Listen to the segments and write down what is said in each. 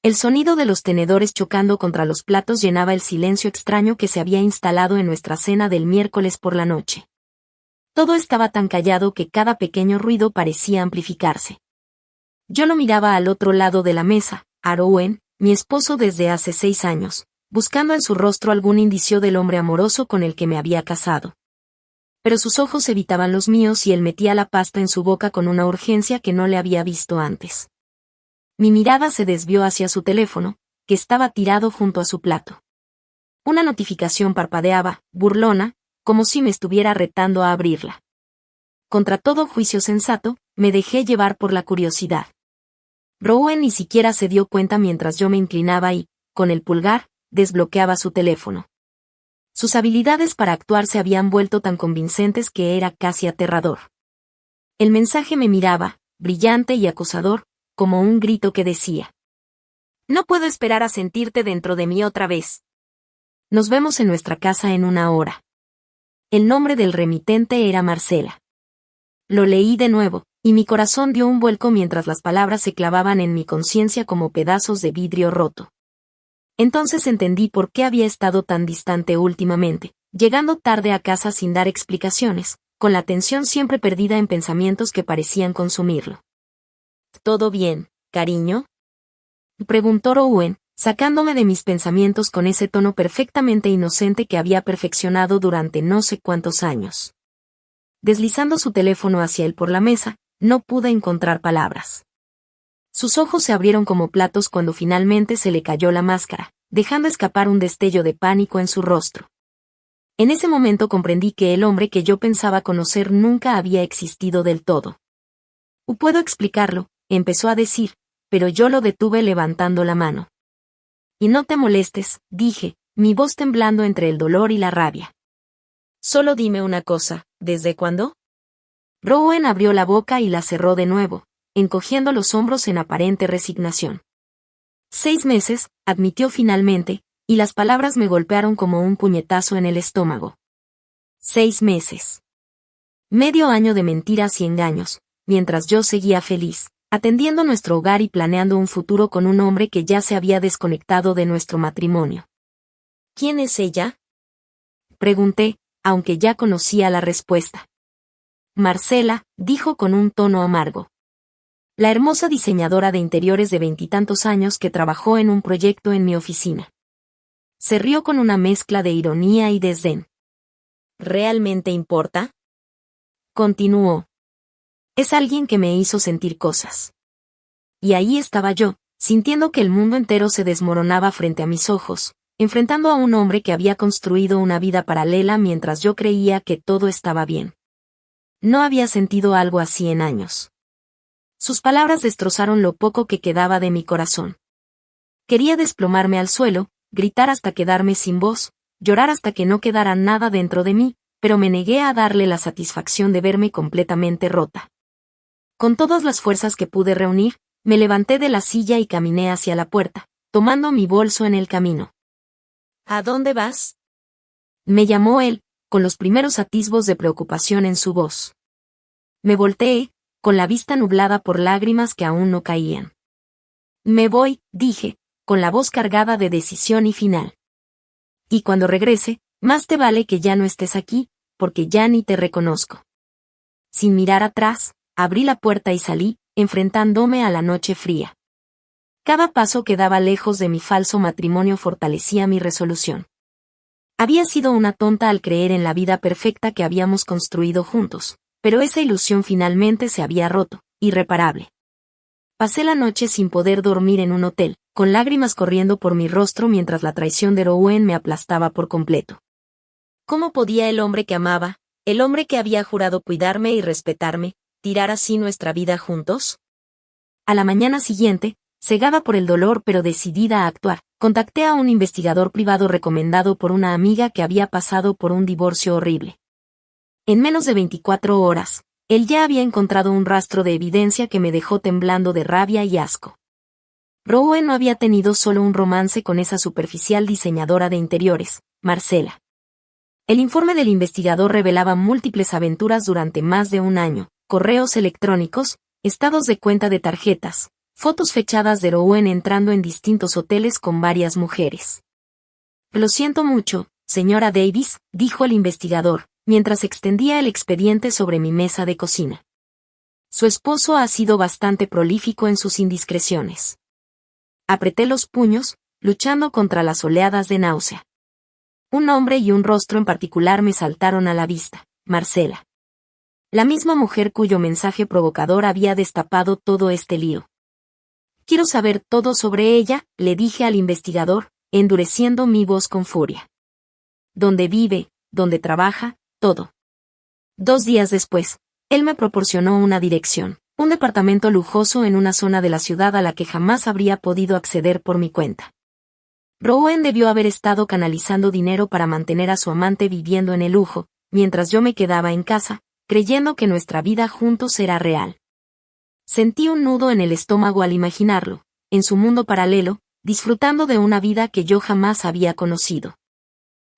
El sonido de los tenedores chocando contra los platos llenaba el silencio extraño que se había instalado en nuestra cena del miércoles por la noche. Todo estaba tan callado que cada pequeño ruido parecía amplificarse. Yo lo miraba al otro lado de la mesa, a Rowan, mi esposo desde hace 6 años, buscando en su rostro algún indicio del hombre amoroso con el que me había casado. Pero sus ojos evitaban los míos y él metía la pasta en su boca con una urgencia que no le había visto antes. Mi mirada se desvió hacia su teléfono, que estaba tirado junto a su plato. Una notificación parpadeaba, burlona, como si me estuviera retando a abrirla. Contra todo juicio sensato, me dejé llevar por la curiosidad. Rowan ni siquiera se dio cuenta mientras yo me inclinaba y, con el pulgar, desbloqueaba su teléfono. Sus habilidades para actuar se habían vuelto tan convincentes que era casi aterrador. El mensaje me miraba, brillante y acosador, como un grito que decía: «No puedo esperar a sentirte dentro de mí otra vez. Nos vemos en nuestra casa en 1 hora». El nombre del remitente era Marcela. Lo leí de nuevo, y mi corazón dio un vuelco mientras las palabras se clavaban en mi conciencia como pedazos de vidrio roto. Entonces entendí por qué había estado tan distante últimamente, llegando tarde a casa sin dar explicaciones, con la atención siempre perdida en pensamientos que parecían consumirlo. «¿Todo bien, cariño?», preguntó Rowan, sacándome de mis pensamientos con ese tono perfectamente inocente que había perfeccionado durante no sé cuántos años. Deslizando su teléfono hacia él por la mesa, no pude encontrar palabras. Sus ojos se abrieron como platos cuando finalmente se le cayó la máscara, dejando escapar un destello de pánico en su rostro. En ese momento comprendí que el hombre que yo pensaba conocer nunca había existido del todo. «Puedo explicarlo», empezó a decir, pero yo lo detuve levantando la mano. «Y no te molestes», dije, mi voz temblando entre el dolor y la rabia. «Solo dime una cosa, ¿desde cuándo?». Rowan abrió la boca y la cerró de nuevo, encogiendo los hombros en aparente resignación. 6 meses, admitió finalmente, y las palabras me golpearon como un puñetazo en el estómago. 6 meses. Medio año de mentiras y engaños, mientras yo seguía feliz, atendiendo nuestro hogar y planeando un futuro con un hombre que ya se había desconectado de nuestro matrimonio. «¿Quién es ella?», pregunté, aunque ya conocía la respuesta. «Marcela», dijo con un tono amargo. «La hermosa diseñadora de interiores de 20 y tantos años que trabajó en un proyecto en mi oficina». Se rió con una mezcla de ironía y desdén. «¿Realmente importa?», continuó. «Es alguien que me hizo sentir cosas». Y ahí estaba yo, sintiendo que el mundo entero se desmoronaba frente a mis ojos, enfrentando a un hombre que había construido una vida paralela mientras yo creía que todo estaba bien. No había sentido algo así en años. Sus palabras destrozaron lo poco que quedaba de mi corazón. Quería desplomarme al suelo, gritar hasta quedarme sin voz, llorar hasta que no quedara nada dentro de mí, pero me negué a darle la satisfacción de verme completamente rota. Con todas las fuerzas que pude reunir, me levanté de la silla y caminé hacia la puerta, tomando mi bolso en el camino. «¿A dónde vas?», me llamó él, con los primeros atisbos de preocupación en su voz. Me volteé, con la vista nublada por lágrimas que aún no caían. «Me voy», dije, con la voz cargada de decisión y final. «Y cuando regrese, más te vale que ya no estés aquí, porque ya ni te reconozco». Sin mirar atrás, abrí la puerta y salí, enfrentándome a la noche fría. Cada paso que daba lejos de mi falso matrimonio fortalecía mi resolución. Había sido una tonta al creer en la vida perfecta que habíamos construido juntos, pero esa ilusión finalmente se había roto, irreparable. Pasé la noche sin poder dormir en un hotel, con lágrimas corriendo por mi rostro mientras la traición de Rowan me aplastaba por completo. ¿Cómo podía el hombre que amaba, el hombre que había jurado cuidarme y respetarme, tirar así nuestra vida juntos? A la mañana siguiente, cegada por el dolor pero decidida a actuar, contacté a un investigador privado recomendado por una amiga que había pasado por un divorcio horrible. En menos de 24 horas, él ya había encontrado un rastro de evidencia que me dejó temblando de rabia y asco. Rowan no había tenido solo un romance con esa superficial diseñadora de interiores, Marcela. El informe del investigador revelaba múltiples aventuras durante más de un año, correos electrónicos, estados de cuenta de tarjetas, Fotos fechadas de Rowan entrando en distintos hoteles con varias mujeres. Lo siento mucho, señora Davis, dijo el investigador, mientras extendía el expediente sobre mi mesa de cocina. Su esposo ha sido bastante prolífico en sus indiscreciones. Apreté los puños, luchando contra las oleadas de náusea. Un nombre y un rostro en particular me saltaron a la vista: Marcela. La misma mujer cuyo mensaje provocador había destapado todo este lío. Quiero saber todo sobre ella, le dije al investigador, endureciendo mi voz con furia. Dónde vive, dónde trabaja, todo. 2 días después, él me proporcionó una dirección, un departamento lujoso en una zona de la ciudad a la que jamás habría podido acceder por mi cuenta. Rowan debió haber estado canalizando dinero para mantener a su amante viviendo en el lujo, mientras yo me quedaba en casa, creyendo que nuestra vida juntos era real. Sentí un nudo en el estómago al imaginarlo, en su mundo paralelo, disfrutando de una vida que yo jamás había conocido.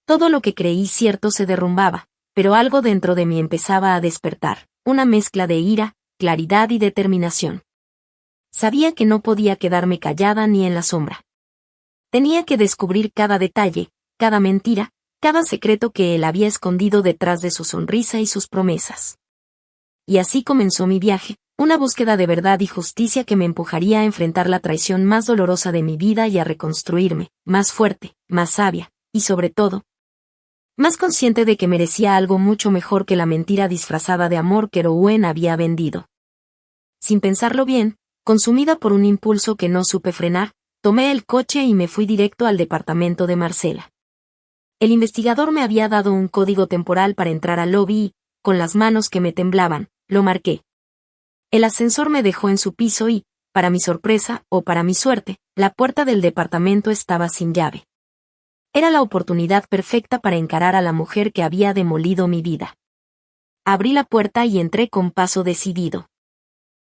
Todo lo que creí cierto se derrumbaba, pero algo dentro de mí empezaba a despertar, una mezcla de ira, claridad y determinación. Sabía que no podía quedarme callada ni en la sombra. Tenía que descubrir cada detalle, cada mentira, cada secreto que él había escondido detrás de su sonrisa y sus promesas. Y así comenzó mi viaje, una búsqueda de verdad y justicia que me empujaría a enfrentar la traición más dolorosa de mi vida y a reconstruirme, más fuerte, más sabia, y sobre todo, más consciente de que merecía algo mucho mejor que la mentira disfrazada de amor que Rowan había vendido. Sin pensarlo bien, consumida por un impulso que no supe frenar, tomé el coche y me fui directo al departamento de Marcela. El investigador me había dado un código temporal para entrar al lobby y, con las manos que me temblaban, lo marqué. El ascensor me dejó en su piso y, para mi sorpresa, o para mi suerte, la puerta del departamento estaba sin llave. Era la oportunidad perfecta para encarar a la mujer que había demolido mi vida. Abrí la puerta y entré con paso decidido.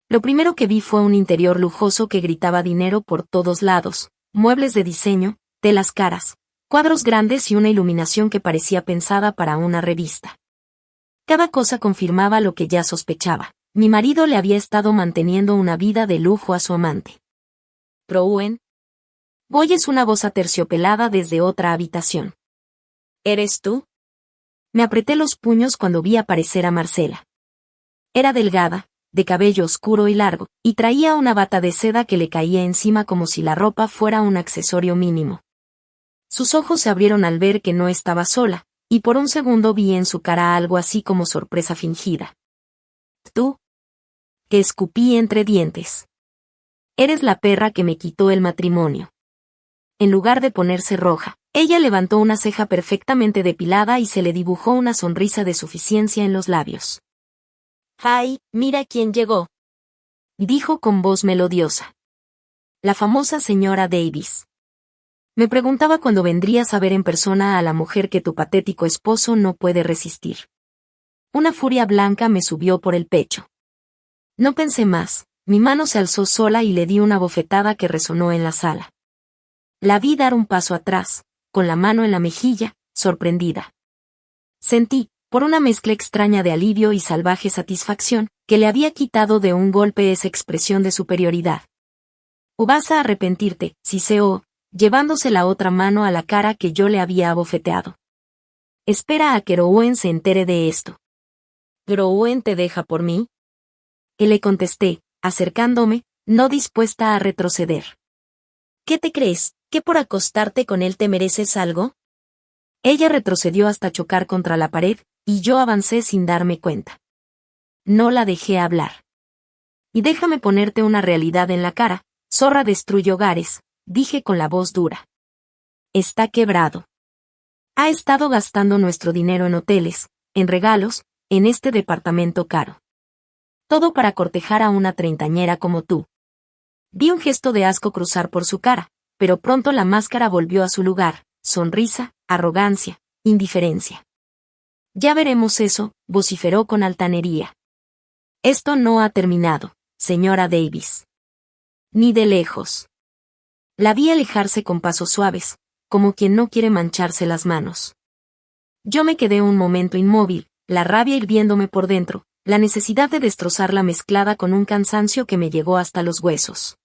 Lo primero que vi fue un interior lujoso que gritaba dinero por todos lados, muebles de diseño, telas caras, cuadros grandes y una iluminación que parecía pensada para una revista. Cada cosa confirmaba lo que ya sospechaba. Mi marido le había estado manteniendo una vida de lujo a su amante. Rowan. Oyes una voz aterciopelada desde otra habitación. ¿Eres tú? Me apreté los puños cuando vi aparecer a Marcela. Era delgada, de cabello oscuro y largo, y traía una bata de seda que le caía encima como si la ropa fuera un accesorio mínimo. Sus ojos se abrieron al ver que no estaba sola, y por un segundo vi en su cara algo así como sorpresa fingida. ¿Tú? Que escupí entre dientes. Eres la perra que me quitó el matrimonio. En lugar de ponerse roja, ella levantó una ceja perfectamente depilada y se le dibujó una sonrisa de suficiencia en los labios. ¡Ay, mira quién llegó!, dijo con voz melodiosa. La famosa señora Davis. Me preguntaba cuándo vendrías a ver en persona a la mujer que tu patético esposo no puede resistir. Una furia blanca me subió por el pecho. No pensé más, mi mano se alzó sola y le di una bofetada que resonó en la sala. La vi dar un paso atrás, con la mano en la mejilla, sorprendida. Sentí, por una mezcla extraña de alivio y salvaje satisfacción, que le había quitado de un golpe esa expresión de superioridad. O vas a arrepentirte, siseó, llevándose la otra mano a la cara que yo le había abofeteado. Espera a que Rowan se entere de esto. ¿Rowan te deja por mí? Y le contesté, acercándome, no dispuesta a retroceder. ¿Qué te crees, que por acostarte con él te mereces algo? Ella retrocedió hasta chocar contra la pared, y yo avancé sin darme cuenta. No la dejé hablar. Y déjame ponerte una realidad en la cara, zorra destruye hogares, dije con la voz dura. Está quebrado. Ha estado gastando nuestro dinero en hoteles, en regalos, en este departamento caro. Todo para cortejar a una treintañera como tú. Vi un gesto de asco cruzar por su cara, pero pronto la máscara volvió a su lugar, sonrisa, arrogancia, indiferencia. Ya veremos eso, vociferó con altanería. Esto no ha terminado, señora Davis. Ni de lejos. La vi alejarse con pasos suaves, como quien no quiere mancharse las manos. Yo me quedé un momento inmóvil, la rabia hirviéndome por dentro, la necesidad de destrozarla mezclada con un cansancio que me llegó hasta los huesos.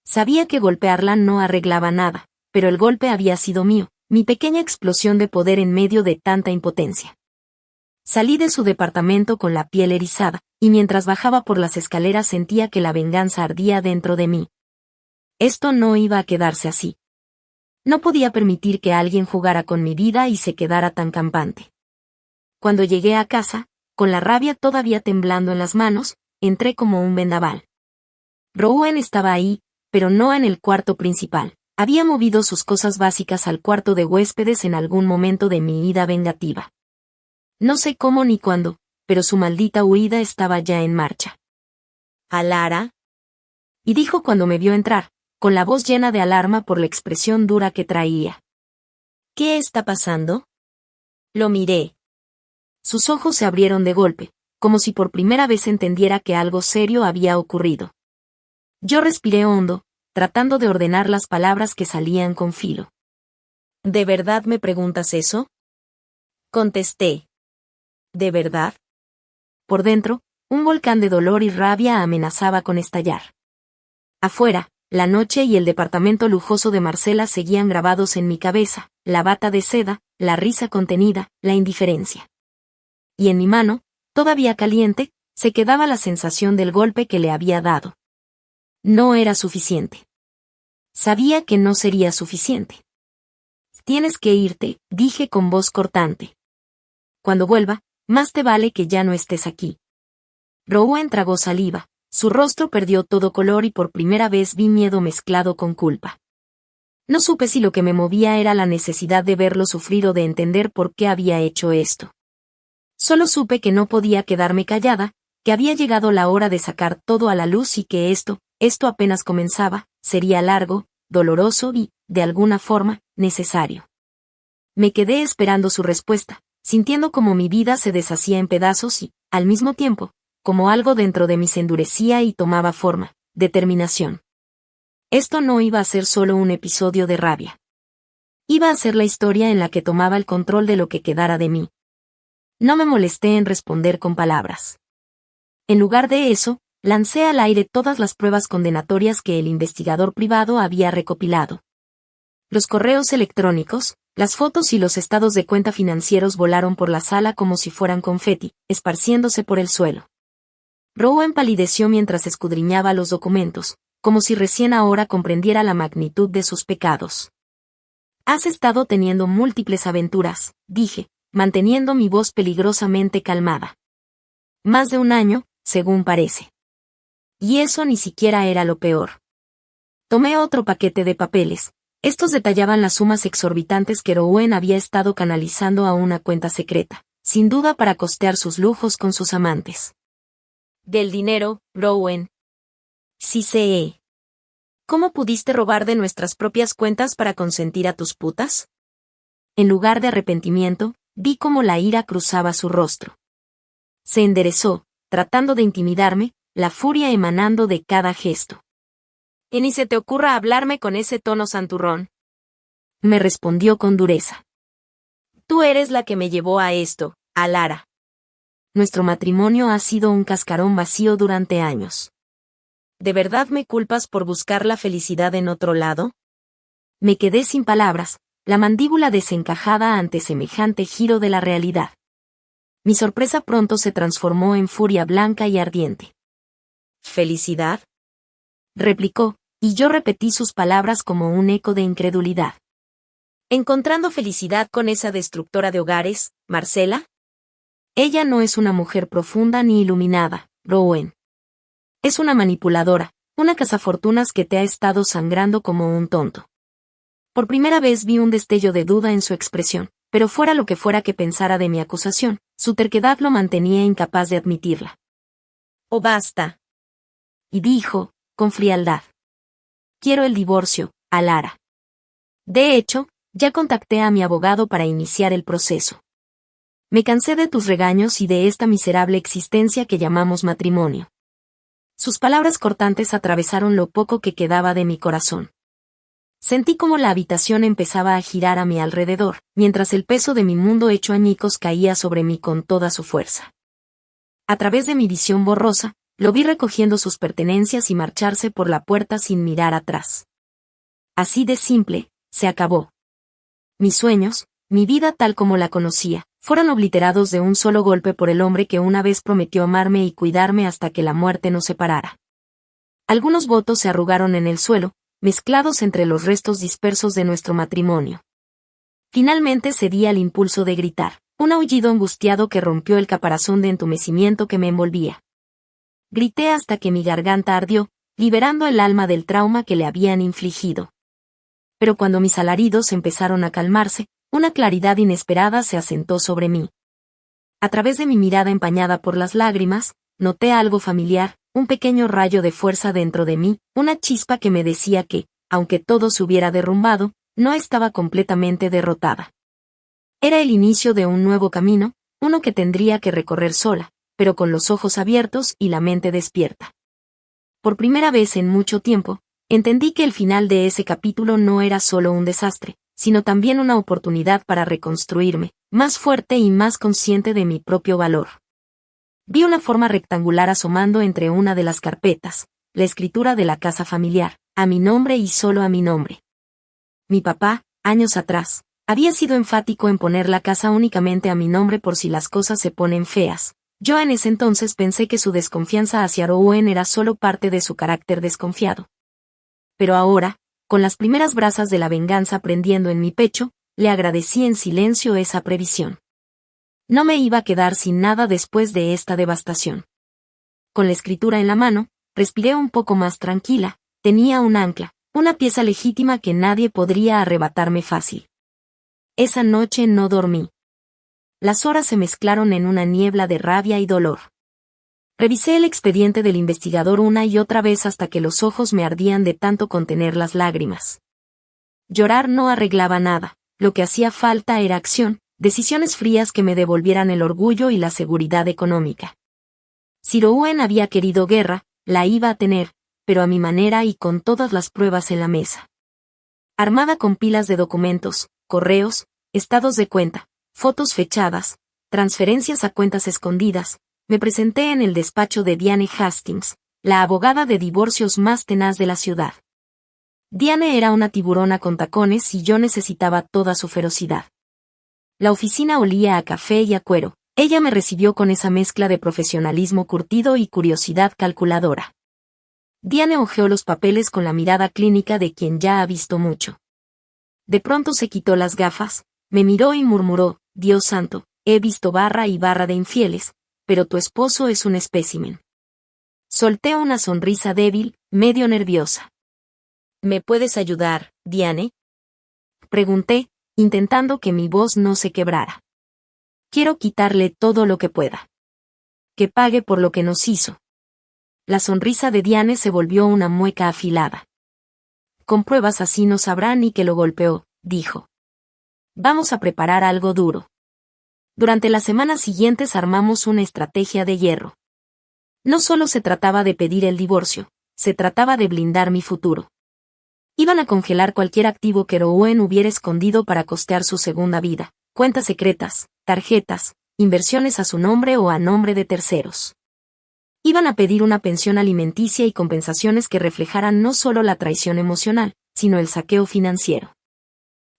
Sabía que golpearla no arreglaba nada, pero el golpe había sido mío, mi pequeña explosión de poder en medio de tanta impotencia. Salí de su departamento con la piel erizada, y mientras bajaba por las escaleras sentía que la venganza ardía dentro de mí. Esto no iba a quedarse así. No podía permitir que alguien jugara con mi vida y se quedara tan campante. Cuando llegué a casa, con la rabia todavía temblando en las manos, entré como un vendaval. Rowan estaba ahí, pero no en el cuarto principal. Había movido sus cosas básicas al cuarto de huéspedes en algún momento de mi ida vengativa. No sé cómo ni cuándo, pero su maldita huida estaba ya en marcha. —¿Alara? —y dijo cuando me vio entrar, con la voz llena de alarma por la expresión dura que traía. —¿Qué está pasando? Lo miré. Sus ojos se abrieron de golpe, como si por primera vez entendiera que algo serio había ocurrido. Yo respiré hondo, tratando de ordenar las palabras que salían con filo. —¿De verdad me preguntas eso? Contesté. ¿De verdad? Por dentro, un volcán de dolor y rabia amenazaba con estallar. Afuera, la noche y el departamento lujoso de Marcela seguían grabados en mi cabeza, la bata de seda, la risa contenida, la indiferencia. Y en mi mano, todavía caliente, se quedaba la sensación del golpe que le había dado. No era suficiente. Sabía que no sería suficiente. Tienes que irte, dije con voz cortante. Cuando vuelva, más te vale que ya no estés aquí. Rowan tragó saliva, su rostro perdió todo color y por primera vez vi miedo mezclado con culpa. No supe si lo que me movía era la necesidad de verlo sufrir o de entender por qué había hecho esto. Solo supe que no podía quedarme callada, que había llegado la hora de sacar todo a la luz y que esto apenas comenzaba, sería largo, doloroso y, de alguna forma, necesario. Me quedé esperando su respuesta, sintiendo como mi vida se deshacía en pedazos y, al mismo tiempo, como algo dentro de mí se endurecía y tomaba forma, determinación. Esto no iba a ser solo un episodio de rabia. Iba a ser la historia en la que tomaba el control de lo que quedara de mí. No me molesté en responder con palabras. En lugar de eso, lancé al aire todas las pruebas condenatorias que el investigador privado había recopilado. Los correos electrónicos, las fotos y los estados de cuenta financieros volaron por la sala como si fueran confeti, esparciéndose por el suelo. Rowan palideció mientras escudriñaba los documentos, como si recién ahora comprendiera la magnitud de sus pecados. Has estado teniendo múltiples aventuras, dije, manteniendo mi voz peligrosamente calmada. Más de un año, según parece. Y eso ni siquiera era lo peor. Tomé otro paquete de papeles. Estos detallaban las sumas exorbitantes que Rowan había estado canalizando a una cuenta secreta, sin duda para costear sus lujos con sus amantes. Del dinero, Rowan. Sí sé. ¿Cómo pudiste robar de nuestras propias cuentas para consentir a tus putas? En lugar de arrepentimiento, vi cómo la ira cruzaba su rostro. Se enderezó, tratando de intimidarme, la furia emanando de cada gesto. Y ni se te ocurra hablarme con ese tono santurrón. Me respondió con dureza. Tú eres la que me llevó a esto, Alara. Nuestro matrimonio ha sido un cascarón vacío durante años. ¿De verdad me culpas por buscar la felicidad en otro lado? Me quedé sin palabras, la mandíbula desencajada ante semejante giro de la realidad. Mi sorpresa pronto se transformó en furia blanca y ardiente. ¿Felicidad? Replicó, y yo repetí sus palabras como un eco de incredulidad. ¿Encontrando felicidad con esa destructora de hogares, Marcela? Ella no es una mujer profunda ni iluminada, Rowan. Es una manipuladora, una cazafortunas que te ha estado sangrando como un tonto. Por primera vez vi un destello de duda en su expresión, pero fuera lo que fuera que pensara de mi acusación, su terquedad lo mantenía incapaz de admitirla. «Oh, basta», y dijo, con frialdad. «Quiero el divorcio, Alara. De hecho, ya contacté a mi abogado para iniciar el proceso. Me cansé de tus regaños y de esta miserable existencia que llamamos matrimonio». Sus palabras cortantes atravesaron lo poco que quedaba de mi corazón. Sentí como la habitación empezaba a girar a mi alrededor, mientras el peso de mi mundo hecho añicos caía sobre mí con toda su fuerza. A través de mi visión borrosa, Lo vi recogiendo sus pertenencias y marcharse por la puerta sin mirar atrás. Así de simple, se acabó. Mis sueños, mi vida tal como la conocía, fueron obliterados de un solo golpe por el hombre que una vez prometió amarme y cuidarme hasta que la muerte nos separara. Algunos votos se arrugaron en el suelo, mezclados entre los restos dispersos de nuestro matrimonio. Finalmente cedí al impulso de gritar, un aullido angustiado que rompió el caparazón de entumecimiento que me envolvía. Grité hasta que mi garganta ardió, liberando el alma del trauma que le habían infligido. Pero cuando mis alaridos empezaron a calmarse, una claridad inesperada se asentó sobre mí. A través de mi mirada empañada por las lágrimas, noté algo familiar, un pequeño rayo de fuerza dentro de mí, una chispa que me decía que, aunque todo se hubiera derrumbado, no estaba completamente derrotada. Era el inicio de un nuevo camino, uno que tendría que recorrer sola, pero con los ojos abiertos y la mente despierta. Por primera vez en mucho tiempo, entendí que el final de ese capítulo no era solo un desastre, sino también una oportunidad para reconstruirme, más fuerte y más consciente de mi propio valor. Vi una forma rectangular asomando entre una de las carpetas, la escritura de la casa familiar, a mi nombre y solo a mi nombre. Mi papá, años atrás, había sido enfático en poner la casa únicamente a mi nombre por si las cosas se ponen feas. Yo en ese entonces pensé que su desconfianza hacia Rowan era solo parte de su carácter desconfiado. Pero ahora, con las primeras brasas de la venganza prendiendo en mi pecho, le agradecí en silencio esa previsión. No me iba a quedar sin nada después de esta devastación. Con la escritura en la mano, respiré un poco más tranquila, tenía un ancla, una pieza legítima que nadie podría arrebatarme fácil. Esa noche no dormí. Las horas se mezclaron en una niebla de rabia y dolor. Revisé el expediente del investigador una y otra vez hasta que los ojos me ardían de tanto contener las lágrimas. Llorar no arreglaba nada, lo que hacía falta era acción, decisiones frías que me devolvieran el orgullo y la seguridad económica. Si Rowan había querido guerra, la iba a tener, pero a mi manera y con todas las pruebas en la mesa. Armada con pilas de documentos, correos, estados de cuenta, fotos fechadas, transferencias a cuentas escondidas, me presenté en el despacho de Diane Hastings, la abogada de divorcios más tenaz de la ciudad. Diane era una tiburona con tacones y yo necesitaba toda su ferocidad. La oficina olía a café y a cuero. Ella me recibió con esa mezcla de profesionalismo curtido y curiosidad calculadora. Diane hojeó los papeles con la mirada clínica de quien ya ha visto mucho. De pronto se quitó las gafas, me miró y murmuró, Dios santo, he visto barra y barra de infieles, pero tu esposo es un espécimen. Solté una sonrisa débil, medio nerviosa. ¿Me puedes ayudar, Diane? Pregunté, intentando que mi voz no se quebrara. Quiero quitarle todo lo que pueda. Que pague por lo que nos hizo. La sonrisa de Diane se volvió una mueca afilada. Con pruebas así no sabrá ni que lo golpeó, dijo. Vamos a preparar algo duro. Durante las semanas siguientes armamos una estrategia de hierro. No solo se trataba de pedir el divorcio, se trataba de blindar mi futuro. Iban a congelar cualquier activo que Rowan hubiera escondido para costear su segunda vida, cuentas secretas, tarjetas, inversiones a su nombre o a nombre de terceros. Iban a pedir una pensión alimenticia y compensaciones que reflejaran no solo la traición emocional, sino el saqueo financiero.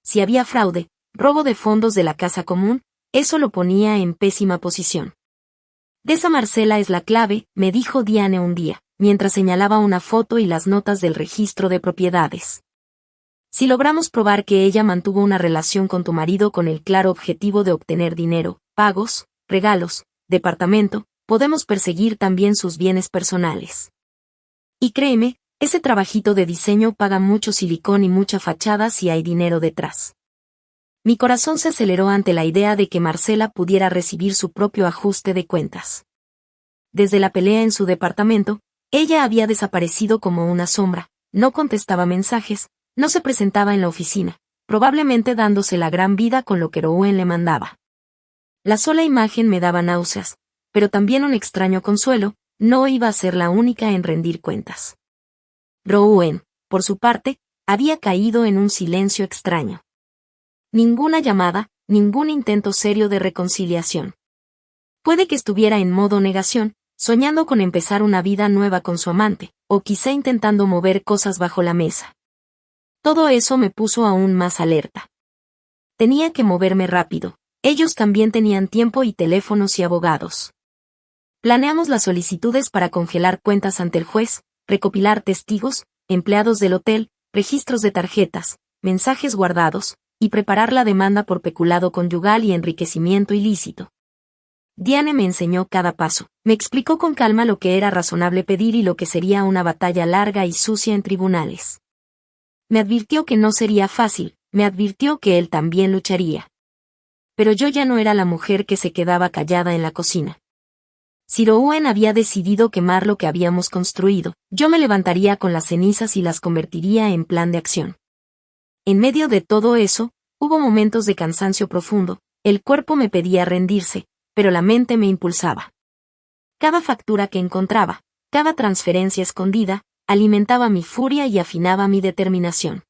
Si había fraude, robo de fondos de la casa común, eso lo ponía en pésima posición. De esa Marcela es la clave, me dijo Diane un día, mientras señalaba una foto y las notas del registro de propiedades. Si logramos probar que ella mantuvo una relación con tu marido con el claro objetivo de obtener dinero, pagos, regalos, departamento, podemos perseguir también sus bienes personales. Y créeme, ese trabajito de diseño paga mucho silicón y mucha fachada si hay dinero detrás. Mi corazón se aceleró ante la idea de que Marcela pudiera recibir su propio ajuste de cuentas. Desde la pelea en su departamento, ella había desaparecido como una sombra, no contestaba mensajes, no se presentaba en la oficina, probablemente dándose la gran vida con lo que Rowan le mandaba. La sola imagen me daba náuseas, pero también un extraño consuelo, no iba a ser la única en rendir cuentas. Rowan, por su parte, había caído en un silencio extraño. Ninguna llamada, ningún intento serio de reconciliación. Puede que estuviera en modo negación, soñando con empezar una vida nueva con su amante, o quizá intentando mover cosas bajo la mesa. Todo eso me puso aún más alerta. Tenía que moverme rápido. Ellos también tenían tiempo y teléfonos y abogados. Planeamos las solicitudes para congelar cuentas ante el juez, recopilar testigos, empleados del hotel, registros de tarjetas, mensajes guardados, y preparar la demanda por peculado conyugal y enriquecimiento ilícito. Diane me enseñó cada paso, me explicó con calma lo que era razonable pedir y lo que sería una batalla larga y sucia en tribunales. Me advirtió que no sería fácil, me advirtió que él también lucharía. Pero yo ya no era la mujer que se quedaba callada en la cocina. Si Rowan había decidido quemar lo que habíamos construido, yo me levantaría con las cenizas y las convertiría en plan de acción. En medio de todo eso, hubo momentos de cansancio profundo, el cuerpo me pedía rendirse, pero la mente me impulsaba. Cada factura que encontraba, cada transferencia escondida, alimentaba mi furia y afinaba mi determinación.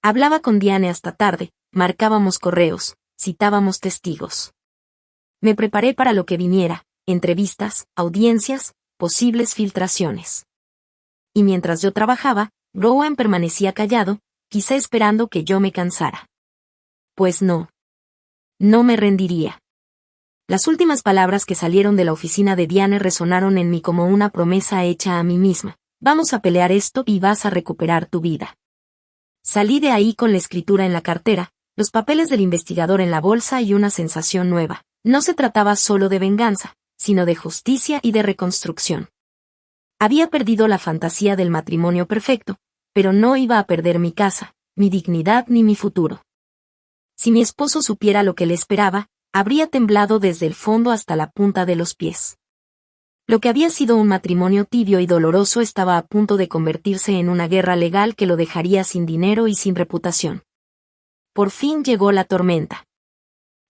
Hablaba con Diane hasta tarde, marcábamos correos, citábamos testigos. Me preparé para lo que viniera, entrevistas, audiencias, posibles filtraciones. Y mientras yo trabajaba, Rowan permanecía callado, quizá esperando que yo me cansara. Pues no. No me rendiría. Las últimas palabras que salieron de la oficina de Diane resonaron en mí como una promesa hecha a mí misma. Vamos a pelear esto y vas a recuperar tu vida. Salí de ahí con la escritura en la cartera, los papeles del investigador en la bolsa y una sensación nueva. No se trataba solo de venganza, sino de justicia y de reconstrucción. Había perdido la fantasía del matrimonio perfecto, pero no iba a perder mi casa, mi dignidad ni mi futuro. Si mi esposo supiera lo que le esperaba, habría temblado desde el fondo hasta la punta de los pies. Lo que había sido un matrimonio tibio y doloroso estaba a punto de convertirse en una guerra legal que lo dejaría sin dinero y sin reputación. Por fin llegó la tormenta.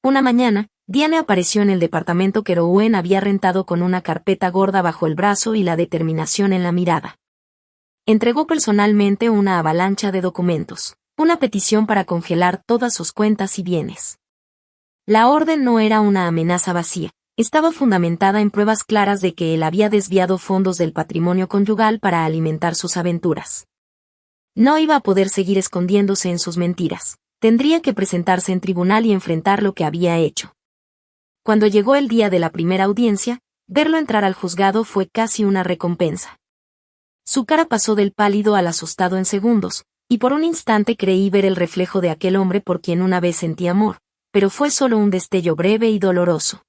Una mañana, Diane apareció en el departamento que Rowan había rentado con una carpeta gorda bajo el brazo y la determinación en la mirada. Entregó personalmente una avalancha de documentos, una petición para congelar todas sus cuentas y bienes. La orden no era una amenaza vacía, estaba fundamentada en pruebas claras de que él había desviado fondos del patrimonio conyugal para alimentar sus aventuras. No iba a poder seguir escondiéndose en sus mentiras, tendría que presentarse en tribunal y enfrentar lo que había hecho. Cuando llegó el día de la primera audiencia, verlo entrar al juzgado fue casi una recompensa. Su cara pasó del pálido al asustado en segundos, y por un instante creí ver el reflejo de aquel hombre por quien una vez sentí amor, pero fue solo un destello breve y doloroso.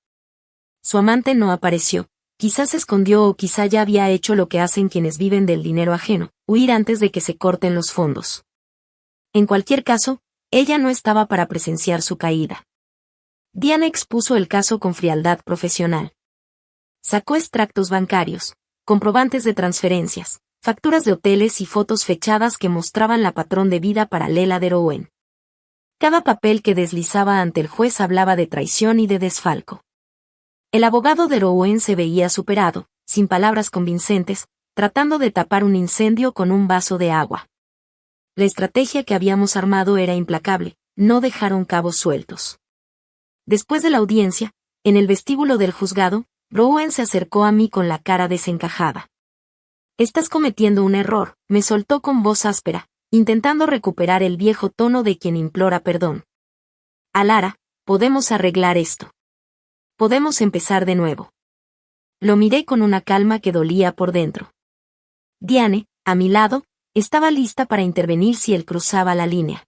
Su amante no apareció, quizás se escondió o quizá ya había hecho lo que hacen quienes viven del dinero ajeno, huir antes de que se corten los fondos. En cualquier caso, ella no estaba para presenciar su caída. Diane expuso el caso con frialdad profesional. Sacó extractos bancarios, comprobantes de transferencias, facturas de hoteles y fotos fechadas que mostraban la patrón de vida paralela de Rowan. Cada papel que deslizaba ante el juez hablaba de traición y de desfalco. El abogado de Rowan se veía superado, sin palabras convincentes, tratando de tapar un incendio con un vaso de agua. La estrategia que habíamos armado era implacable, no dejaron cabos sueltos. Después de la audiencia, en el vestíbulo del juzgado, Rowan se acercó a mí con la cara desencajada. «Estás cometiendo un error», me soltó con voz áspera, intentando recuperar el viejo tono de quien implora perdón. «Alara, podemos arreglar esto. Podemos empezar de nuevo». Lo miré con una calma que dolía por dentro. Diane, a mi lado, estaba lista para intervenir si él cruzaba la línea.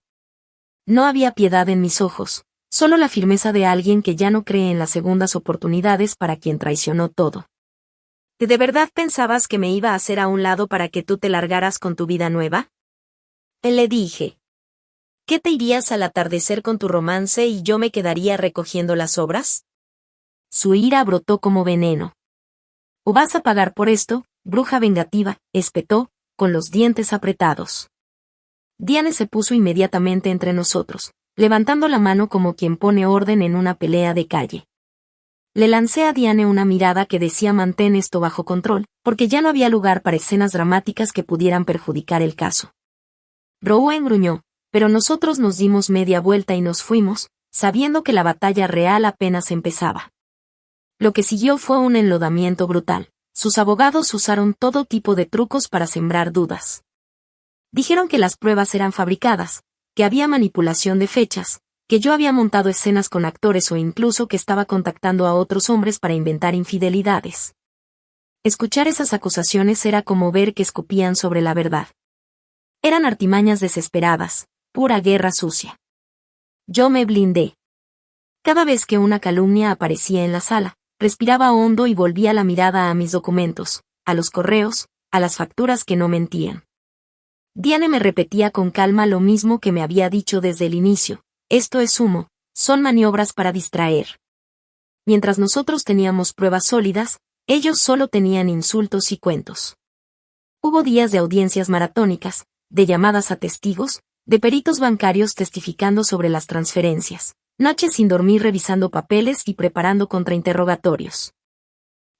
No había piedad en mis ojos, solo la firmeza de alguien que ya no cree en las segundas oportunidades para quien traicionó todo. ¿De verdad pensabas que me iba a hacer a un lado para que tú te largaras con tu vida nueva? Le dije. ¿Qué te irías al atardecer con tu romance y yo me quedaría recogiendo las obras? Su ira brotó como veneno. «O vas a pagar por esto, bruja vengativa», espetó, con los dientes apretados. Diane se puso inmediatamente entre nosotros, levantando la mano como quien pone orden en una pelea de calle. Le lancé a Diane una mirada que decía mantén esto bajo control, porque ya no había lugar para escenas dramáticas que pudieran perjudicar el caso. Rowan gruñó, pero nosotros nos dimos media vuelta y nos fuimos, sabiendo que la batalla real apenas empezaba. Lo que siguió fue un enlodamiento brutal. Sus abogados usaron todo tipo de trucos para sembrar dudas. Dijeron que las pruebas eran fabricadas, que había manipulación de fechas, que yo había montado escenas con actores o incluso que estaba contactando a otros hombres para inventar infidelidades. Escuchar esas acusaciones era como ver que escupían sobre la verdad. Eran artimañas desesperadas, pura guerra sucia. Yo me blindé. Cada vez que una calumnia aparecía en la sala, respiraba hondo y volvía la mirada a mis documentos, a los correos, a las facturas que no mentían. Diane me repetía con calma lo mismo que me había dicho desde el inicio: esto es humo, son maniobras para distraer. Mientras nosotros teníamos pruebas sólidas, ellos solo tenían insultos y cuentos. Hubo días de audiencias maratónicas, de llamadas a testigos, de peritos bancarios testificando sobre las transferencias, noches sin dormir revisando papeles y preparando contrainterrogatorios.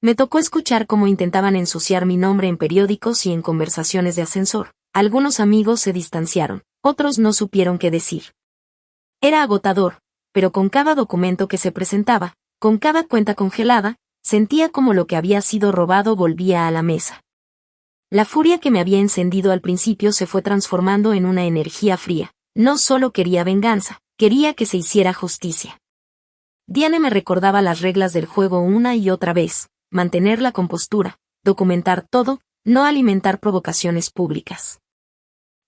Me tocó escuchar cómo intentaban ensuciar mi nombre en periódicos y en conversaciones de ascensor. Algunos amigos se distanciaron, otros no supieron qué decir. Era agotador, pero con cada documento que se presentaba, con cada cuenta congelada, sentía como lo que había sido robado volvía a la mesa. La furia que me había encendido al principio se fue transformando en una energía fría. No solo quería venganza, quería que se hiciera justicia. Diane me recordaba las reglas del juego una y otra vez: mantener la compostura, documentar todo, no alimentar provocaciones públicas.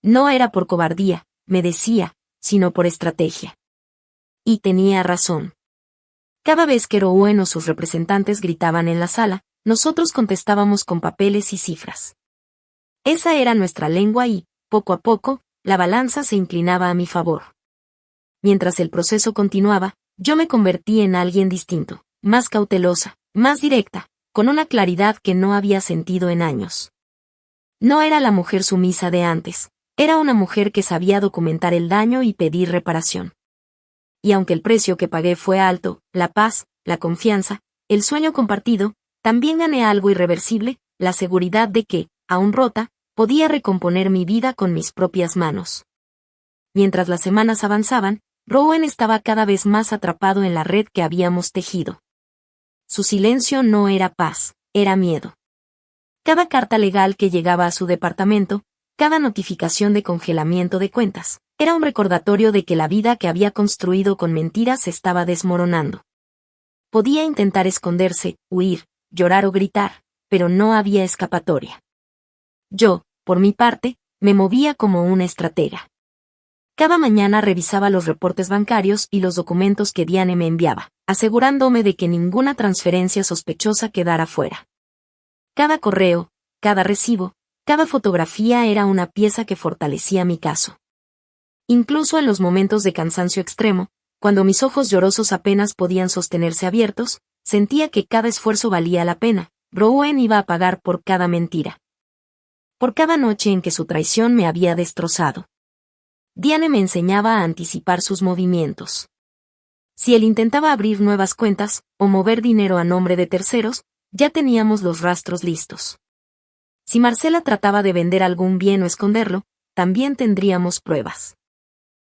No era por cobardía, me decía, sino por estrategia. Y tenía razón. Cada vez que Rowan o sus representantes gritaban en la sala, nosotros contestábamos con papeles y cifras. Esa era nuestra lengua y, poco a poco, la balanza se inclinaba a mi favor. Mientras el proceso continuaba, yo me convertí en alguien distinto, más cautelosa, más directa, con una claridad que no había sentido en años. No era la mujer sumisa de antes, era una mujer que sabía documentar el daño y pedir reparación. Y aunque el precio que pagué fue alto, la paz, la confianza, el sueño compartido, también gané algo irreversible: la seguridad de que, aún rota, podía recomponer mi vida con mis propias manos. Mientras las semanas avanzaban, Rowan estaba cada vez más atrapado en la red que habíamos tejido. Su silencio no era paz, era miedo. Cada carta legal que llegaba a su departamento, cada notificación de congelamiento de cuentas, era un recordatorio de que la vida que había construido con mentiras se estaba desmoronando. Podía intentar esconderse, huir, llorar o gritar, pero no había escapatoria. Yo, por mi parte, me movía como una estratega. Cada mañana revisaba los reportes bancarios y los documentos que Diane me enviaba, asegurándome de que ninguna transferencia sospechosa quedara fuera. Cada correo, cada recibo, cada fotografía era una pieza que fortalecía mi caso. Incluso en los momentos de cansancio extremo, cuando mis ojos llorosos apenas podían sostenerse abiertos, sentía que cada esfuerzo valía la pena. Rowan iba a pagar por cada mentira. Por cada noche en que su traición me había destrozado. Diane me enseñaba a anticipar sus movimientos. Si él intentaba abrir nuevas cuentas, o mover dinero a nombre de terceros, ya teníamos los rastros listos. Si Marcela trataba de vender algún bien o esconderlo, también tendríamos pruebas.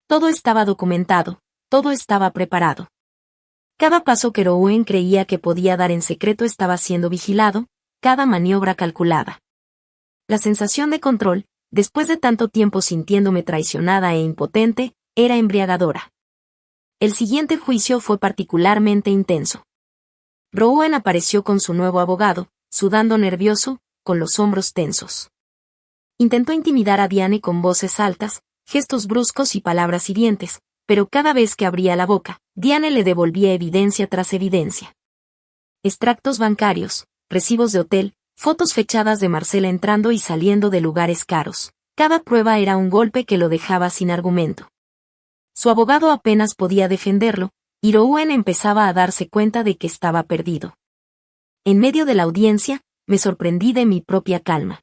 Todo estaba documentado, todo estaba preparado. Cada paso que Rowan creía que podía dar en secreto estaba siendo vigilado, cada maniobra calculada. La sensación de control, después de tanto tiempo sintiéndome traicionada e impotente, era embriagadora. El siguiente juicio fue particularmente intenso. Rowan apareció con su nuevo abogado, sudando nervioso, con los hombros tensos. Intentó intimidar a Diane con voces altas, gestos bruscos y palabras hirientes, pero cada vez que abría la boca, Diane le devolvía evidencia tras evidencia. Extractos bancarios, recibos de hotel, fotos fechadas de Marcela entrando y saliendo de lugares caros. Cada prueba era un golpe que lo dejaba sin argumento. Su abogado apenas podía defenderlo, y Rowan empezaba a darse cuenta de que estaba perdido. En medio de la audiencia, me sorprendí de mi propia calma.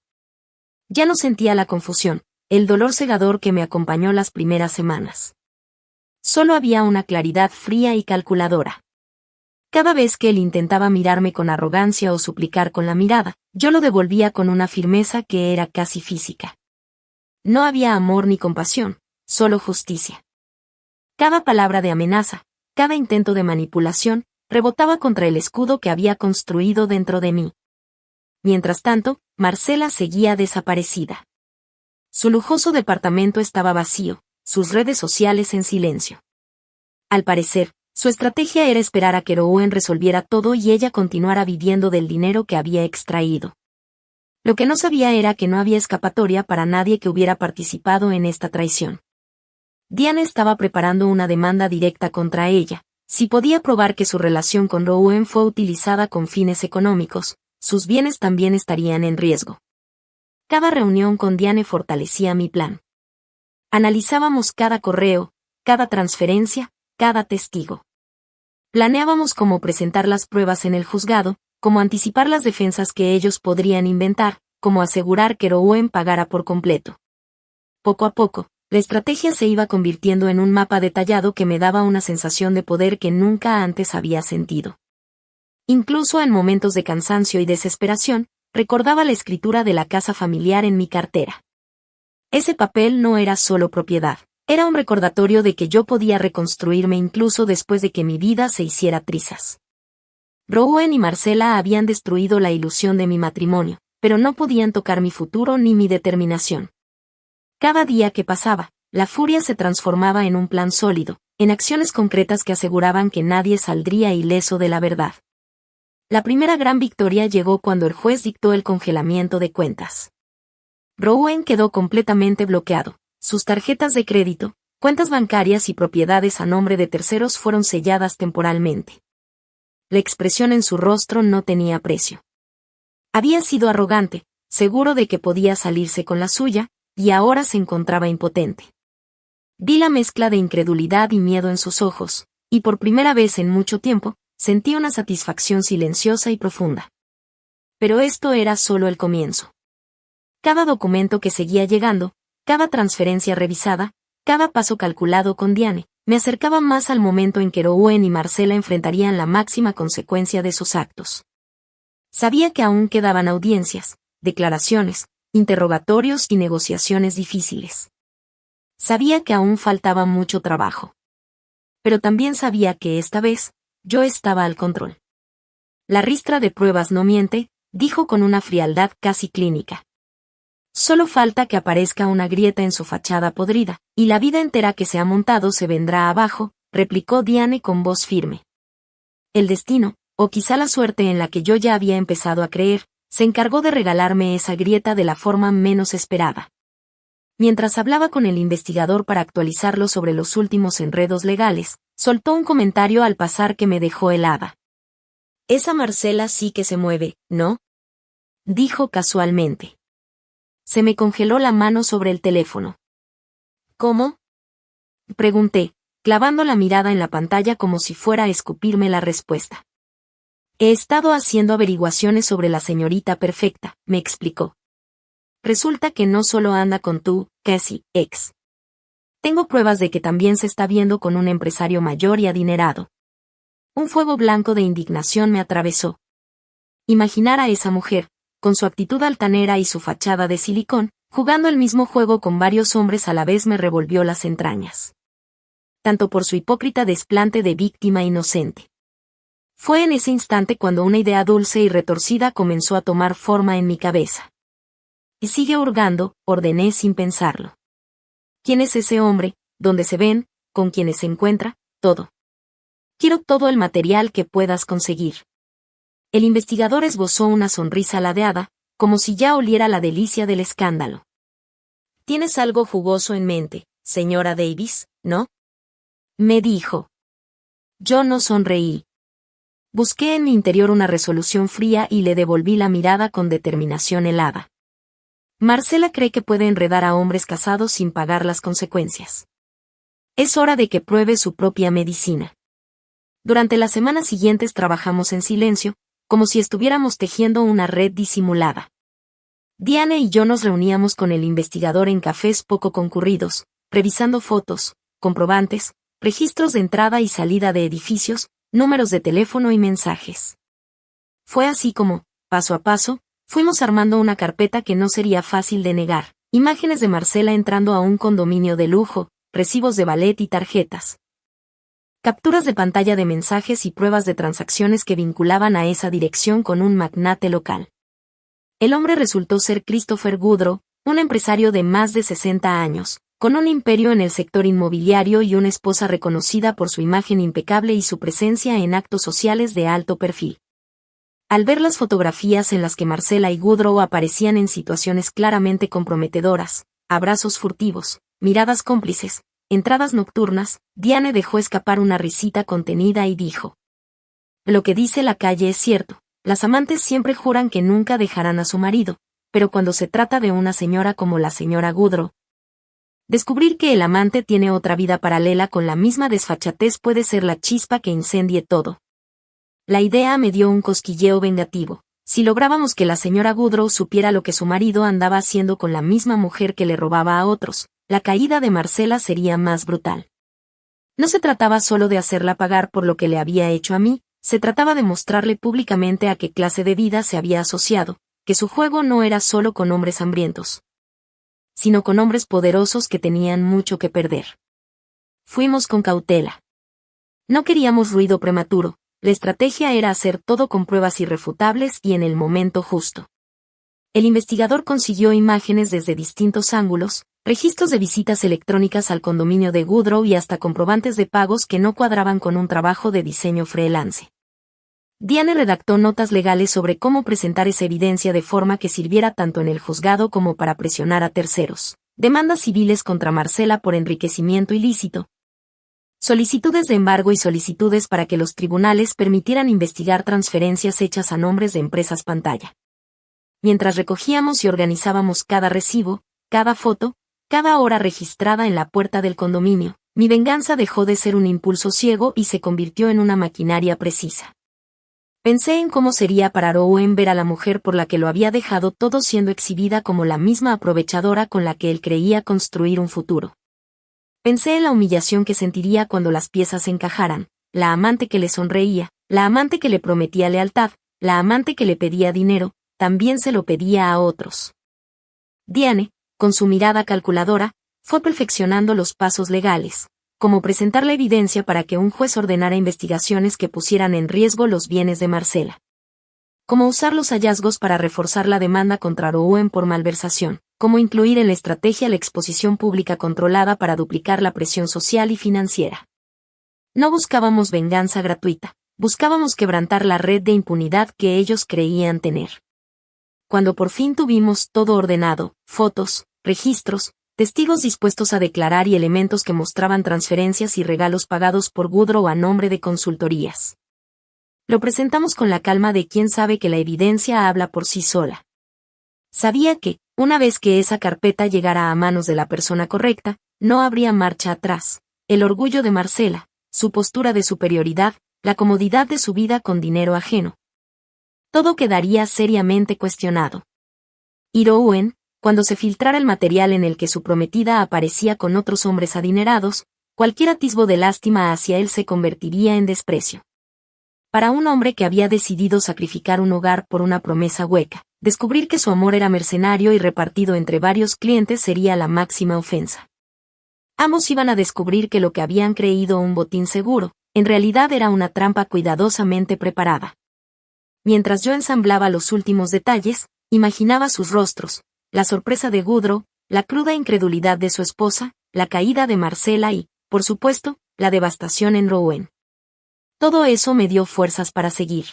Ya no sentía la confusión, el dolor cegador que me acompañó las primeras semanas. Solo había una claridad fría y calculadora. Cada vez que él intentaba mirarme con arrogancia o suplicar con la mirada, yo lo devolvía con una firmeza que era casi física. No había amor ni compasión, solo justicia. Cada palabra de amenaza, cada intento de manipulación, rebotaba contra el escudo que había construido dentro de mí. Mientras tanto, Marcela seguía desaparecida. Su lujoso departamento estaba vacío, sus redes sociales en silencio. Al parecer, su estrategia era esperar a que Rowan resolviera todo y ella continuara viviendo del dinero que había extraído. Lo que no sabía era que no había escapatoria para nadie que hubiera participado en esta traición. Diane estaba preparando una demanda directa contra ella. Si podía probar que su relación con Rowan fue utilizada con fines económicos, sus bienes también estarían en riesgo. Cada reunión con Diane fortalecía mi plan. Analizábamos cada correo, cada transferencia, cada testigo. Planeábamos cómo presentar las pruebas en el juzgado, cómo anticipar las defensas que ellos podrían inventar, cómo asegurar que Rowan pagara por completo. Poco a poco, la estrategia se iba convirtiendo en un mapa detallado que me daba una sensación de poder que nunca antes había sentido. Incluso en momentos de cansancio y desesperación, recordaba la escritura de la casa familiar en mi cartera. Ese papel no era solo propiedad, era un recordatorio de que yo podía reconstruirme incluso después de que mi vida se hiciera trizas. Rowan y Marcela habían destruido la ilusión de mi matrimonio, pero no podían tocar mi futuro ni mi determinación. Cada día que pasaba, la furia se transformaba en un plan sólido, en acciones concretas que aseguraban que nadie saldría ileso de la verdad. La primera gran victoria llegó cuando el juez dictó el congelamiento de cuentas. Rowan quedó completamente bloqueado. Sus tarjetas de crédito, cuentas bancarias y propiedades a nombre de terceros fueron selladas temporalmente. La expresión en su rostro no tenía precio. Había sido arrogante, seguro de que podía salirse con la suya, y ahora se encontraba impotente. Vi la mezcla de incredulidad y miedo en sus ojos, y por primera vez en mucho tiempo, sentí una satisfacción silenciosa y profunda. Pero esto era solo el comienzo. Cada documento que seguía llegando, cada transferencia revisada, cada paso calculado con Diane, me acercaba más al momento en que Rowan y Marcela enfrentarían la máxima consecuencia de sus actos. Sabía que aún quedaban audiencias, declaraciones, interrogatorios y negociaciones difíciles. Sabía que aún faltaba mucho trabajo. Pero también sabía que esta vez, yo estaba al control. La ristra de pruebas no miente, dijo con una frialdad casi clínica. Solo falta que aparezca una grieta en su fachada podrida, y la vida entera que se ha montado se vendrá abajo, replicó Diane con voz firme. El destino, o quizá la suerte en la que yo ya había empezado a creer, se encargó de regalarme esa grieta de la forma menos esperada. Mientras hablaba con el investigador para actualizarlo sobre los últimos enredos legales, soltó un comentario al pasar que me dejó helada. Esa Marcela sí que se mueve, ¿no? Dijo casualmente. Se me congeló la mano sobre el teléfono. ¿Cómo? Pregunté, clavando la mirada en la pantalla como si fuera a escupirme la respuesta. He estado haciendo averiguaciones sobre la señorita perfecta, me explicó. Resulta que no solo anda con tu, casi, ex. Tengo pruebas de que también se está viendo con un empresario mayor y adinerado. Un fuego blanco de indignación me atravesó. Imaginar a esa mujer, con su actitud altanera y su fachada de silicón, jugando el mismo juego con varios hombres a la vez me revolvió las entrañas. Tanto por su hipócrita desplante de víctima inocente. Fue en ese instante cuando una idea dulce y retorcida comenzó a tomar forma en mi cabeza. Y sigue hurgando, ordené sin pensarlo. ¿Quién es ese hombre? ¿Dónde se ven? ¿Con quiénes se encuentra? Todo. Quiero todo el material que puedas conseguir. El investigador esbozó una sonrisa ladeada, como si ya oliera la delicia del escándalo. ¿Tienes algo jugoso en mente, señora Davis, no? Me dijo. Yo no sonreí. Busqué en mi interior una resolución fría y le devolví la mirada con determinación helada. Marcela cree que puede enredar a hombres casados sin pagar las consecuencias. Es hora de que pruebe su propia medicina. Durante las semanas siguientes trabajamos en silencio, como si estuviéramos tejiendo una red disimulada. Diane y yo nos reuníamos con el investigador en cafés poco concurridos, revisando fotos, comprobantes, registros de entrada y salida de edificios, números de teléfono y mensajes. Fue así como, paso a paso, fuimos armando una carpeta que no sería fácil de negar, imágenes de Marcela entrando a un condominio de lujo, recibos de ballet y tarjetas. capturas de pantalla de mensajes y pruebas de transacciones que vinculaban a esa dirección con un magnate local. El hombre resultó ser Christopher Goodrow, un empresario de más de 60 años, con un imperio en el sector inmobiliario y una esposa reconocida por su imagen impecable y su presencia en actos sociales de alto perfil. Al ver las fotografías en las que Marcela y Goodrow aparecían en situaciones claramente comprometedoras, abrazos furtivos, miradas cómplices, entradas nocturnas, Diane dejó escapar una risita contenida y dijo: «Lo que dice la calle es cierto, las amantes siempre juran que nunca dejarán a su marido, pero cuando se trata de una señora como la señora Goodrow, descubrir que el amante tiene otra vida paralela con la misma desfachatez puede ser la chispa que incendie todo». La idea me dio un cosquilleo vengativo. Si lográbamos que la señora Goodrow supiera lo que su marido andaba haciendo con la misma mujer que le robaba a otros, la caída de Marcela sería más brutal. No se trataba solo de hacerla pagar por lo que le había hecho a mí, se trataba de mostrarle públicamente a qué clase de vida se había asociado, que su juego no era solo con hombres hambrientos, sino con hombres poderosos que tenían mucho que perder. Fuimos con cautela. No queríamos ruido prematuro, la estrategia era hacer todo con pruebas irrefutables y en el momento justo. El investigador consiguió imágenes desde distintos ángulos, registros de visitas electrónicas al condominio de Goodrow y hasta comprobantes de pagos que no cuadraban con un trabajo de diseño freelance. Diane redactó notas legales sobre cómo presentar esa evidencia de forma que sirviera tanto en el juzgado como para presionar a terceros. Demandas civiles contra Marcela por enriquecimiento ilícito, solicitudes de embargo y solicitudes para que los tribunales permitieran investigar transferencias hechas a nombres de empresas pantalla. Mientras recogíamos y organizábamos cada recibo, cada foto, cada hora registrada en la puerta del condominio, mi venganza dejó de ser un impulso ciego y se convirtió en una maquinaria precisa. Pensé en cómo sería para Owen ver a la mujer por la que lo había dejado todo siendo exhibida como la misma aprovechadora con la que él creía construir un futuro. Pensé en la humillación que sentiría cuando las piezas encajaran, la amante que le sonreía, la amante que le prometía lealtad, la amante que le pedía dinero, también se lo pedía a otros. Diane, con su mirada calculadora, fue perfeccionando los pasos legales, como presentar la evidencia para que un juez ordenara investigaciones que pusieran en riesgo los bienes de Marcela. Cómo usar los hallazgos para reforzar la demanda contra Owen por malversación, cómo incluir en la estrategia la exposición pública controlada para duplicar la presión social y financiera. No buscábamos venganza gratuita, buscábamos quebrantar la red de impunidad que ellos creían tener. Cuando por fin tuvimos todo ordenado, fotos, registros, testigos dispuestos a declarar y elementos que mostraban transferencias y regalos pagados por Goodrow a nombre de consultorías, lo presentamos con la calma de quien sabe que la evidencia habla por sí sola. Sabía que, una vez que esa carpeta llegara a manos de la persona correcta, no habría marcha atrás. El orgullo de Marcela, su postura de superioridad, la comodidad de su vida con dinero ajeno. Todo quedaría seriamente cuestionado. Y Owen, cuando se filtrara el material en el que su prometida aparecía con otros hombres adinerados, cualquier atisbo de lástima hacia él se convertiría en desprecio. Para un hombre que había decidido sacrificar un hogar por una promesa hueca, descubrir que su amor era mercenario y repartido entre varios clientes sería la máxima ofensa. Ambos iban a descubrir que lo que habían creído un botín seguro, en realidad era una trampa cuidadosamente preparada. Mientras yo ensamblaba los últimos detalles, imaginaba sus rostros, la sorpresa de Goodrow, la cruda incredulidad de su esposa, la caída de Marcela y, por supuesto, la devastación en Owen. Todo eso me dio fuerzas para seguir.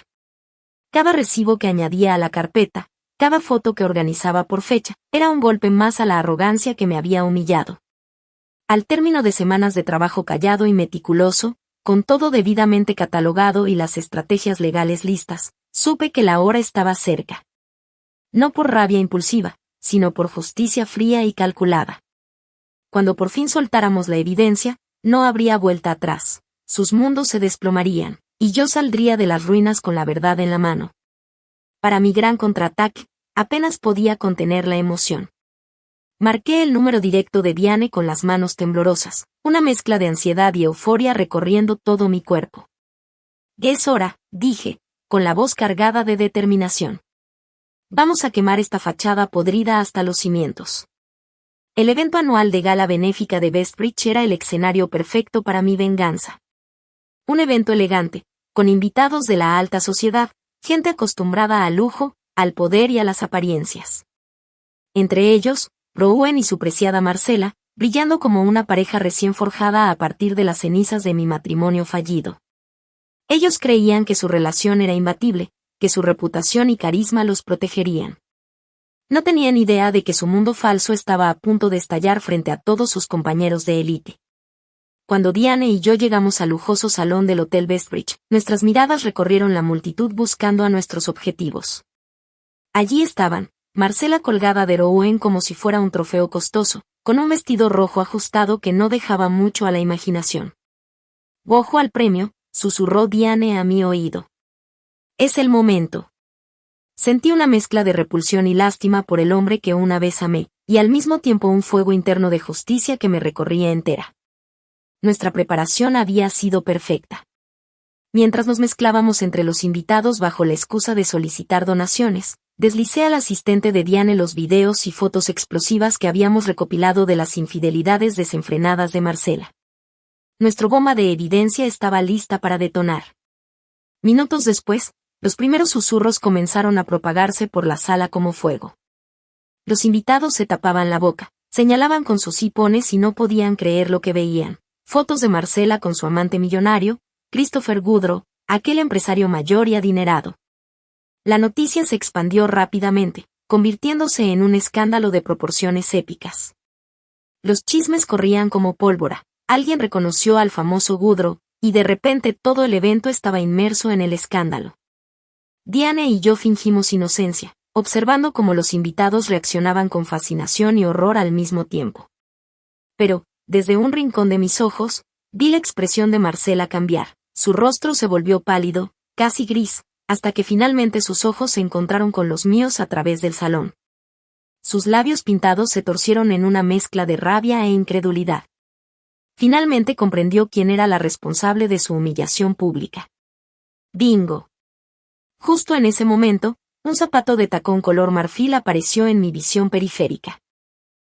Cada recibo que añadía a la carpeta, cada foto que organizaba por fecha, era un golpe más a la arrogancia que me había humillado. Al término de semanas de trabajo callado y meticuloso, con todo debidamente catalogado y las estrategias legales listas, supe que la hora estaba cerca. No por rabia impulsiva, sino por justicia fría y calculada. Cuando por fin soltáramos la evidencia, no habría vuelta atrás. Sus mundos se desplomarían, y yo saldría de las ruinas con la verdad en la mano. Para mi gran contraataque, apenas podía contener la emoción. Marqué el número directo de Diane con las manos temblorosas, una mezcla de ansiedad y euforia recorriendo todo mi cuerpo. «Es hora», dije, con la voz cargada de determinación. «Vamos a quemar esta fachada podrida hasta los cimientos». El evento anual de gala benéfica de Bestbridge era el escenario perfecto para mi venganza. Un evento elegante, con invitados de la alta sociedad, gente acostumbrada al lujo, al poder y a las apariencias. Entre ellos, Rowan y su preciada Marcela, brillando como una pareja recién forjada a partir de las cenizas de mi matrimonio fallido. Ellos creían que su relación era imbatible, que su reputación y carisma los protegerían. No tenían idea de que su mundo falso estaba a punto de estallar frente a todos sus compañeros de élite. Cuando Diane y yo llegamos al lujoso salón del Hotel Bestbridge, nuestras miradas recorrieron la multitud buscando a nuestros objetivos. Allí estaban, Marcela colgada de Rowan como si fuera un trofeo costoso, con un vestido rojo ajustado que no dejaba mucho a la imaginación. «Ojo al premio», susurró Diane a mi oído. «Es el momento». Sentí una mezcla de repulsión y lástima por el hombre que una vez amé, y al mismo tiempo un fuego interno de justicia que me recorría entera. Nuestra preparación había sido perfecta. Mientras nos mezclábamos entre los invitados bajo la excusa de solicitar donaciones, deslicé al asistente de Diane los videos y fotos explosivas que habíamos recopilado de las infidelidades desenfrenadas de Marcela. Nuestra bomba de evidencia estaba lista para detonar. Minutos después, los primeros susurros comenzaron a propagarse por la sala como fuego. Los invitados se tapaban la boca, señalaban con sus hipones y no podían creer lo que veían. Fotos de Marcela con su amante millonario, Christopher Goodrow, aquel empresario mayor y adinerado. La noticia se expandió rápidamente, convirtiéndose en un escándalo de proporciones épicas. Los chismes corrían como pólvora, alguien reconoció al famoso Goodrow, y de repente todo el evento estaba inmerso en el escándalo. Diane y yo fingimos inocencia, observando cómo los invitados reaccionaban con fascinación y horror al mismo tiempo. Pero, desde un rincón de mis ojos, vi la expresión de Marcela cambiar. Su rostro se volvió pálido, casi gris, hasta que finalmente sus ojos se encontraron con los míos a través del salón. Sus labios pintados se torcieron en una mezcla de rabia e incredulidad. Finalmente comprendió quién era la responsable de su humillación pública. ¡Bingo! Justo en ese momento, un zapato de tacón color marfil apareció en mi visión periférica.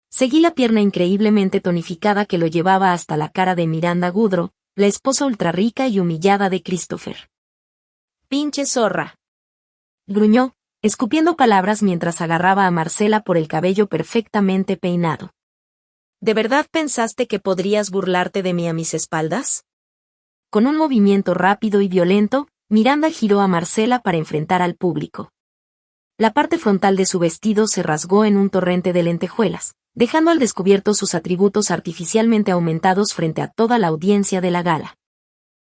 Seguí la pierna increíblemente tonificada que lo llevaba hasta la cara de Miranda Goodrow, la esposa ultrarrica y humillada de Christopher. «¡Pinche zorra!», gruñó, escupiendo palabras mientras agarraba a Marcela por el cabello perfectamente peinado. «¿De verdad pensaste que podrías burlarte de mí a mis espaldas?». Con un movimiento rápido y violento, Miranda giró a Marcela para enfrentar al público. La parte frontal de su vestido se rasgó en un torrente de lentejuelas, dejando al descubierto sus atributos artificialmente aumentados frente a toda la audiencia de la gala.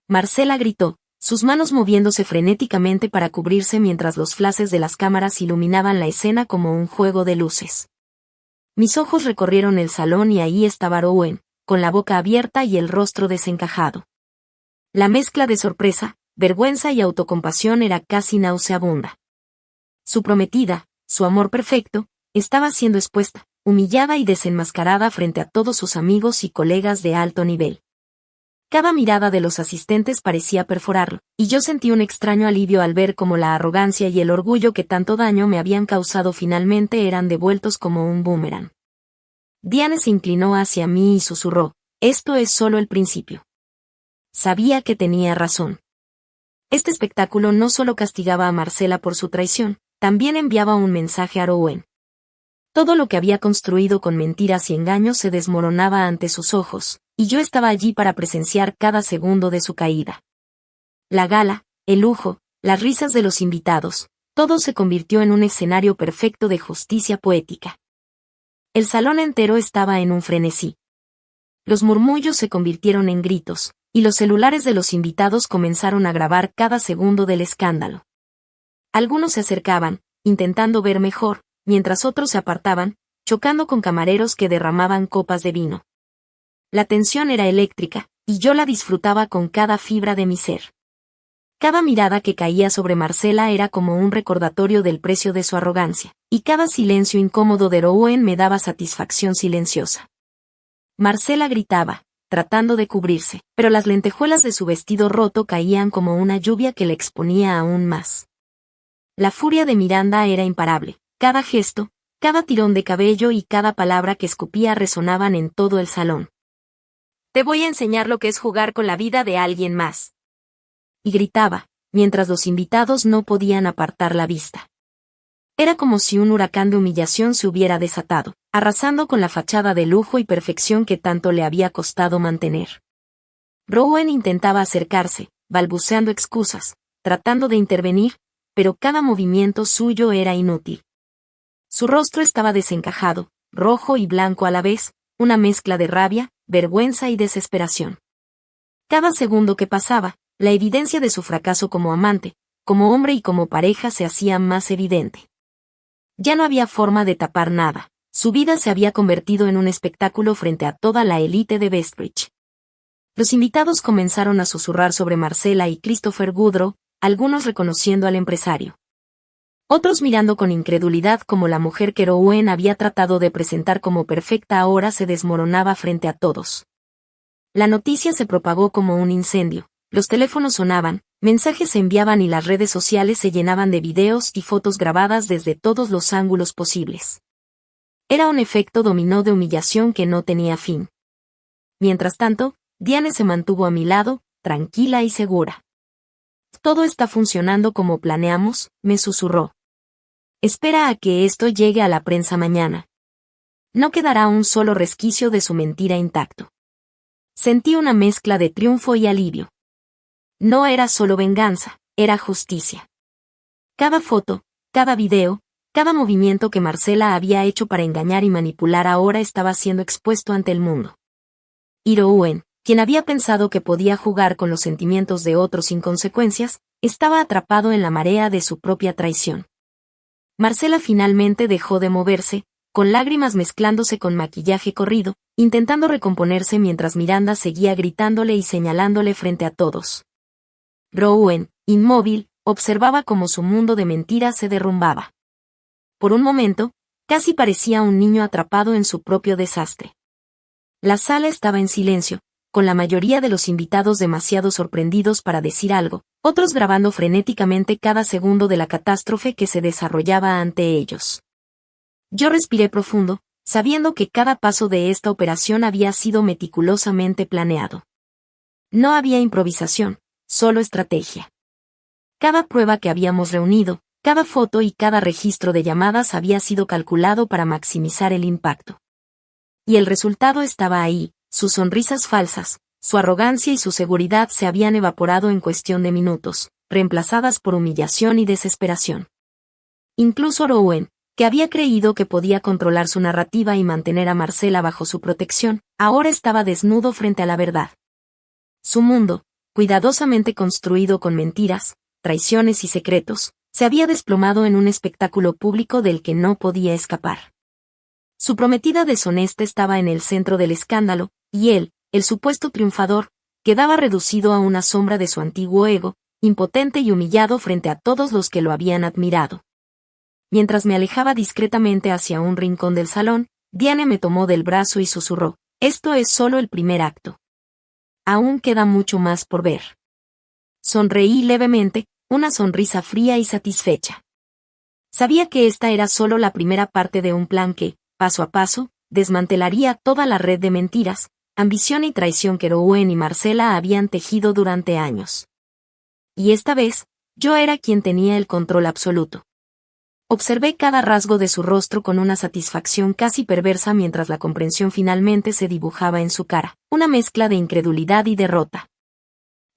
Marcela gritó, sus manos moviéndose frenéticamente para cubrirse mientras los flashes de las cámaras iluminaban la escena como un juego de luces. Mis ojos recorrieron el salón y ahí estaba Rowan, con la boca abierta y el rostro desencajado. La mezcla de sorpresa, vergüenza y autocompasión era casi nauseabunda. Su prometida, su amor perfecto, estaba siendo expuesta, humillada y desenmascarada frente a todos sus amigos y colegas de alto nivel. Cada mirada de los asistentes parecía perforarlo, y yo sentí un extraño alivio al ver cómo la arrogancia y el orgullo que tanto daño me habían causado finalmente eran devueltos como un boomerang. Diane se inclinó hacia mí y susurró, «Esto es solo el principio». Sabía que tenía razón. Este espectáculo no solo castigaba a Marcela por su traición, también enviaba un mensaje a Rowan. Todo lo que había construido con mentiras y engaños se desmoronaba ante sus ojos, y yo estaba allí para presenciar cada segundo de su caída. La gala, el lujo, las risas de los invitados, todo se convirtió en un escenario perfecto de justicia poética. El salón entero estaba en un frenesí. Los murmullos se convirtieron en gritos, y los celulares de los invitados comenzaron a grabar cada segundo del escándalo. Algunos se acercaban, intentando ver mejor, mientras otros se apartaban, chocando con camareros que derramaban copas de vino. La tensión era eléctrica, y yo la disfrutaba con cada fibra de mi ser. Cada mirada que caía sobre Marcela era como un recordatorio del precio de su arrogancia, y cada silencio incómodo de Rowan me daba satisfacción silenciosa. Marcela gritaba, tratando de cubrirse, pero las lentejuelas de su vestido roto caían como una lluvia que la exponía aún más. La furia de Miranda era imparable. Cada gesto, cada tirón de cabello y cada palabra que escupía resonaban en todo el salón. «Te voy a enseñar lo que es jugar con la vida de alguien más», y gritaba, mientras los invitados no podían apartar la vista. Era como si un huracán de humillación se hubiera desatado, arrasando con la fachada de lujo y perfección que tanto le había costado mantener. Rowan intentaba acercarse, balbuceando excusas, tratando de intervenir, pero cada movimiento suyo era inútil. Su rostro estaba desencajado, rojo y blanco a la vez, una mezcla de rabia, vergüenza y desesperación. Cada segundo que pasaba, la evidencia de su fracaso como amante, como hombre y como pareja se hacía más evidente. Ya no había forma de tapar nada. Su vida se había convertido en un espectáculo frente a toda la élite de Bestbridge. Los invitados comenzaron a susurrar sobre Marcella y Christopher Woodrow, algunos reconociendo al empresario. Otros mirando con incredulidad como la mujer que Rowan había tratado de presentar como perfecta ahora se desmoronaba frente a todos. La noticia se propagó como un incendio. Los teléfonos sonaban, mensajes se enviaban y las redes sociales se llenaban de videos y fotos grabadas desde todos los ángulos posibles. Era un efecto dominó de humillación que no tenía fin. Mientras tanto, Diane se mantuvo a mi lado, tranquila y segura. «Todo está funcionando como planeamos», me susurró. «Espera a que esto llegue a la prensa mañana. No quedará un solo resquicio de su mentira intacto». Sentí una mezcla de triunfo y alivio. No era solo venganza, era justicia. Cada foto, cada video, cada movimiento que Marcella había hecho para engañar y manipular ahora estaba siendo expuesto ante el mundo. Y Rowan, quien había pensado que podía jugar con los sentimientos de otros sin consecuencias, estaba atrapado en la marea de su propia traición. Marcella finalmente dejó de moverse, con lágrimas mezclándose con maquillaje corrido, intentando recomponerse mientras Miranda seguía gritándole y señalándole frente a todos. Rowan, inmóvil, observaba cómo su mundo de mentiras se derrumbaba. Por un momento, casi parecía un niño atrapado en su propio desastre. La sala estaba en silencio, con la mayoría de los invitados demasiado sorprendidos para decir algo, otros grabando frenéticamente cada segundo de la catástrofe que se desarrollaba ante ellos. Yo respiré profundo, sabiendo que cada paso de esta operación había sido meticulosamente planeado. No había improvisación, solo estrategia. Cada prueba que habíamos reunido, cada foto y cada registro de llamadas había sido calculado para maximizar el impacto. Y el resultado estaba ahí, sus sonrisas falsas, su arrogancia y su seguridad se habían evaporado en cuestión de minutos, reemplazadas por humillación y desesperación. Incluso Rowan, que había creído que podía controlar su narrativa y mantener a Marcella bajo su protección, ahora estaba desnudo frente a la verdad. Su mundo, cuidadosamente construido con mentiras, traiciones y secretos, se había desplomado en un espectáculo público del que no podía escapar. Su prometida deshonesta estaba en el centro del escándalo, y él, el supuesto triunfador, quedaba reducido a una sombra de su antiguo ego, impotente y humillado frente a todos los que lo habían admirado. Mientras me alejaba discretamente hacia un rincón del salón, Diane me tomó del brazo y susurró, «Esto es solo el primer acto. Aún queda mucho más por ver». Sonreí levemente, una sonrisa fría y satisfecha. Sabía que esta era solo la primera parte de un plan que, paso a paso, desmantelaría toda la red de mentiras, ambición y traición que Rowan y Marcella habían tejido durante años. Y esta vez, yo era quien tenía el control absoluto. Observé cada rasgo de su rostro con una satisfacción casi perversa mientras la comprensión finalmente se dibujaba en su cara, una mezcla de incredulidad y derrota.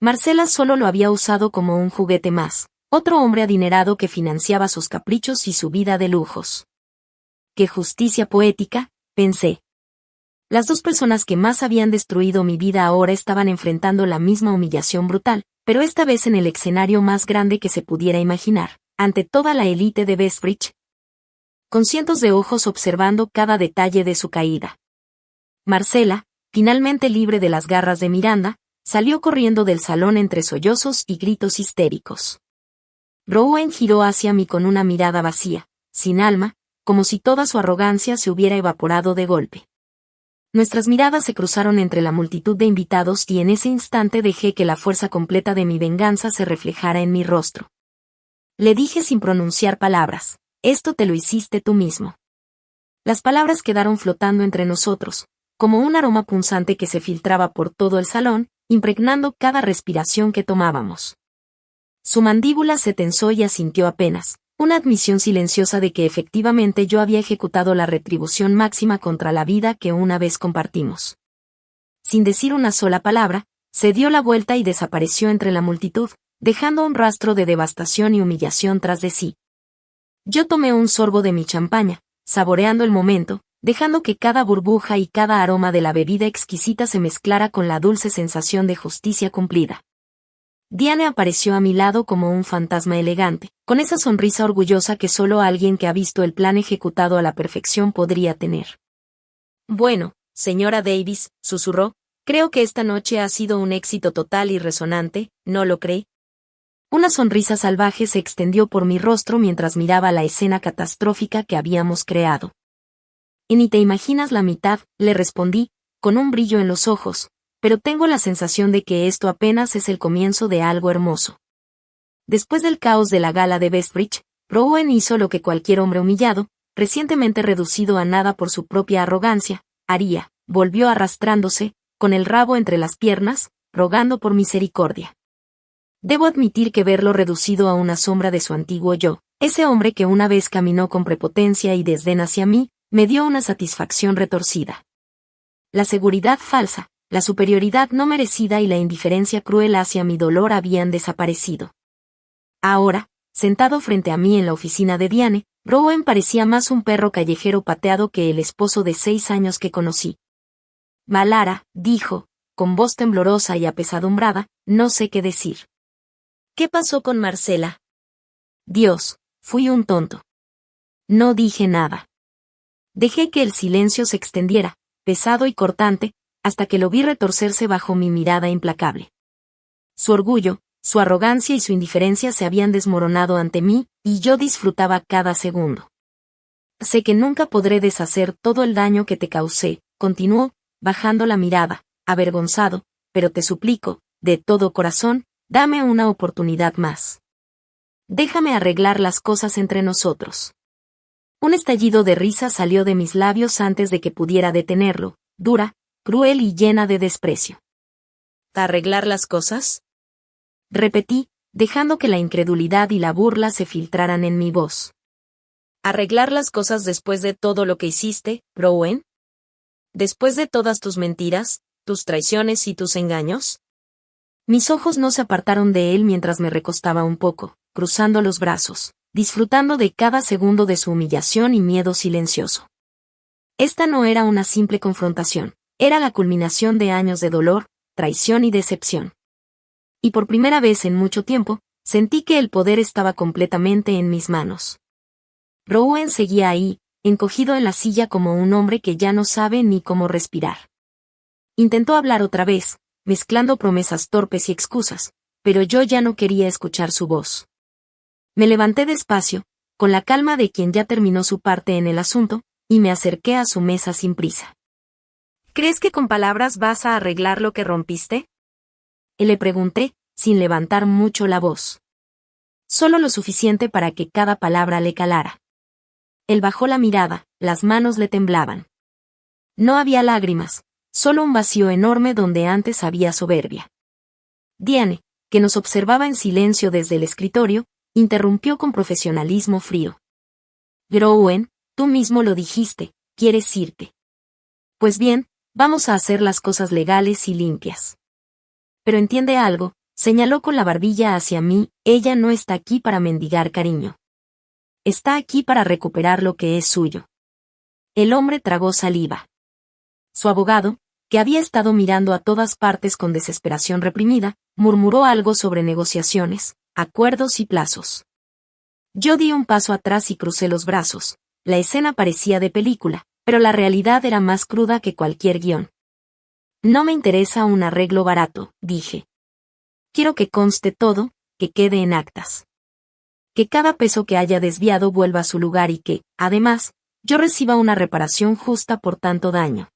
Marcella solo lo había usado como un juguete más, otro hombre adinerado que financiaba sus caprichos y su vida de lujos. ¡Qué justicia poética!, pensé. Las dos personas que más habían destruido mi vida ahora estaban enfrentando la misma humillación brutal, pero esta vez en el escenario más grande que se pudiera imaginar, ante toda la élite de Bestbridge, con cientos de ojos observando cada detalle de su caída. Marcella, finalmente libre de las garras de Miranda, salió corriendo del salón entre sollozos y gritos histéricos. Rowan giró hacia mí con una mirada vacía, sin alma, como si toda su arrogancia se hubiera evaporado de golpe. Nuestras miradas se cruzaron entre la multitud de invitados y en ese instante dejé que la fuerza completa de mi venganza se reflejara en mi rostro. Le dije sin pronunciar palabras, «Esto te lo hiciste tú mismo». Las palabras quedaron flotando entre nosotros, como un aroma punzante que se filtraba por todo el salón, impregnando cada respiración que tomábamos. Su mandíbula se tensó y asintió apenas, una admisión silenciosa de que efectivamente yo había ejecutado la retribución máxima contra la vida que una vez compartimos. Sin decir una sola palabra, se dio la vuelta y desapareció entre la multitud, dejando un rastro de devastación y humillación tras de sí. Yo tomé un sorbo de mi champaña, saboreando el momento, dejando que cada burbuja y cada aroma de la bebida exquisita se mezclara con la dulce sensación de justicia cumplida. Diane apareció a mi lado como un fantasma elegante, con esa sonrisa orgullosa que solo alguien que ha visto el plan ejecutado a la perfección podría tener. Bueno, señora Davis, susurró, creo que esta noche ha sido un éxito total y resonante, ¿no lo cree? Una sonrisa salvaje se extendió por mi rostro mientras miraba la escena catastrófica que habíamos creado. Y ni te imaginas la mitad, le respondí, con un brillo en los ojos, pero tengo la sensación de que esto apenas es el comienzo de algo hermoso. Después del caos de la gala de Bestbridge, Rowan hizo lo que cualquier hombre humillado, recientemente reducido a nada por su propia arrogancia, haría, volvió arrastrándose, con el rabo entre las piernas, rogando por misericordia. Debo admitir que verlo reducido a una sombra de su antiguo yo, ese hombre que una vez caminó con prepotencia y desdén hacia mí, me dio una satisfacción retorcida. La seguridad falsa, la superioridad no merecida y la indiferencia cruel hacia mi dolor habían desaparecido. Ahora, sentado frente a mí en la oficina de Diane, Rowan parecía más un perro callejero pateado que el esposo de 6 años que conocí. Malara, dijo, con voz temblorosa y apesadumbrada, no sé qué decir. ¿Qué pasó con Marcela? Dios, fui un tonto. No dije nada. Dejé que el silencio se extendiera, pesado y cortante, hasta que lo vi retorcerse bajo mi mirada implacable. Su orgullo, su arrogancia y su indiferencia se habían desmoronado ante mí, y yo disfrutaba cada segundo. Sé que nunca podré deshacer todo el daño que te causé, continuó, bajando la mirada, avergonzado, pero te suplico, de todo corazón, dame una oportunidad más. Déjame arreglar las cosas entre nosotros. Un estallido de risa salió de mis labios antes de que pudiera detenerlo, dura, cruel y llena de desprecio. ¿Arreglar las cosas? Repetí, dejando que la incredulidad y la burla se filtraran en mi voz. ¿Arreglar las cosas después de todo lo que hiciste, Rowan? ¿Después de todas tus mentiras, tus traiciones y tus engaños? Mis ojos no se apartaron de él mientras me recostaba un poco, cruzando los brazos, disfrutando de cada segundo de su humillación y miedo silencioso. Esta no era una simple confrontación, era la culminación de años de dolor, traición y decepción. Y por primera vez en mucho tiempo, sentí que el poder estaba completamente en mis manos. Rowan seguía ahí, encogido en la silla como un hombre que ya no sabe ni cómo respirar. Intentó hablar otra vez, mezclando promesas torpes y excusas, pero yo ya no quería escuchar su voz. Me levanté despacio, con la calma de quien ya terminó su parte en el asunto, y me acerqué a su mesa sin prisa. ¿Crees que con palabras vas a arreglar lo que rompiste? Le pregunté, sin levantar mucho la voz. Solo lo suficiente para que cada palabra le calara. Él bajó la mirada, las manos le temblaban. No había lágrimas, solo un vacío enorme donde antes había soberbia. Diane, que nos observaba en silencio desde el escritorio, interrumpió con profesionalismo frío. Rowan, tú mismo lo dijiste, quieres irte. Pues bien, vamos a hacer las cosas legales y limpias. Pero entiende algo, señaló con la barbilla hacia mí, ella no está aquí para mendigar cariño. Está aquí para recuperar lo que es suyo. El hombre tragó saliva. Su abogado, que había estado mirando a todas partes con desesperación reprimida, murmuró algo sobre negociaciones, acuerdos y plazos. Yo di un paso atrás y crucé los brazos. La escena parecía de película, pero la realidad era más cruda que cualquier guión. No me interesa un arreglo barato, dije. Quiero que conste todo, que quede en actas. Que cada peso que haya desviado vuelva a su lugar y que, además, yo reciba una reparación justa por tanto daño.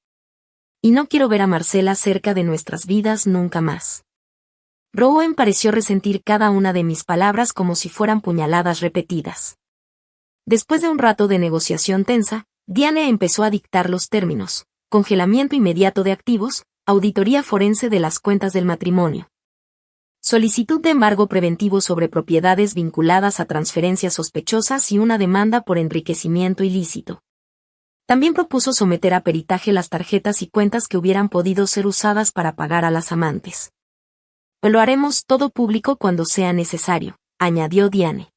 Y no quiero ver a Marcela cerca de nuestras vidas nunca más. Rowan pareció resentir cada una de mis palabras como si fueran puñaladas repetidas. Después de un rato de negociación tensa, Diane empezó a dictar los términos: congelamiento inmediato de activos, auditoría forense de las cuentas del matrimonio. solicitud de embargo preventivo sobre propiedades vinculadas a transferencias sospechosas y una demanda por enriquecimiento ilícito. También propuso someter a peritaje las tarjetas y cuentas que hubieran podido ser usadas para pagar a las amantes. Lo haremos todo público cuando sea necesario, añadió Diane.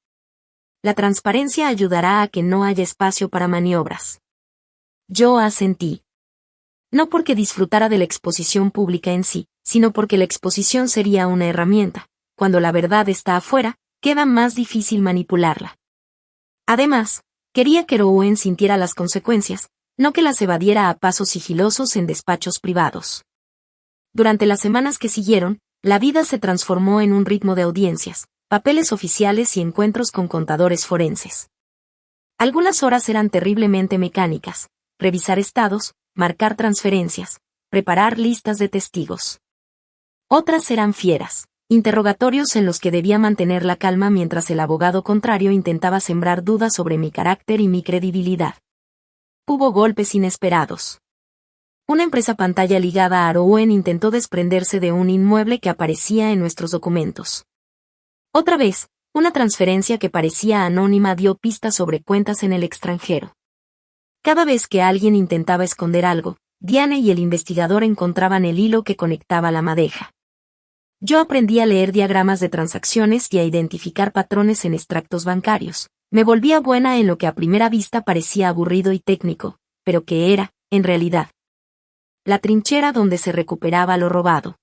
La transparencia ayudará a que no haya espacio para maniobras. Yo asentí. No porque disfrutara de la exposición pública en sí, sino porque la exposición sería una herramienta. Cuando la verdad está afuera, queda más difícil manipularla. Además, quería que Rowan sintiera las consecuencias, no que las evadiera a pasos sigilosos en despachos privados. Durante las semanas que siguieron, la vida se transformó en un ritmo de audiencias, papeles oficiales y encuentros con contadores forenses. Algunas horas eran terriblemente mecánicas: revisar estados, marcar transferencias, preparar listas de testigos. Otras eran fieras, interrogatorios en los que debía mantener la calma mientras el abogado contrario intentaba sembrar dudas sobre mi carácter y mi credibilidad. Hubo golpes inesperados. Una empresa pantalla ligada a Rowan intentó desprenderse de un inmueble que aparecía en nuestros documentos. Otra vez, una transferencia que parecía anónima dio pistas sobre cuentas en el extranjero. Cada vez que alguien intentaba esconder algo, Diane y el investigador encontraban el hilo que conectaba la madeja. Yo aprendí a leer diagramas de transacciones y a identificar patrones en extractos bancarios. Me volvía buena en lo que a primera vista parecía aburrido y técnico, pero que era, en realidad, la trinchera donde se recuperaba lo robado.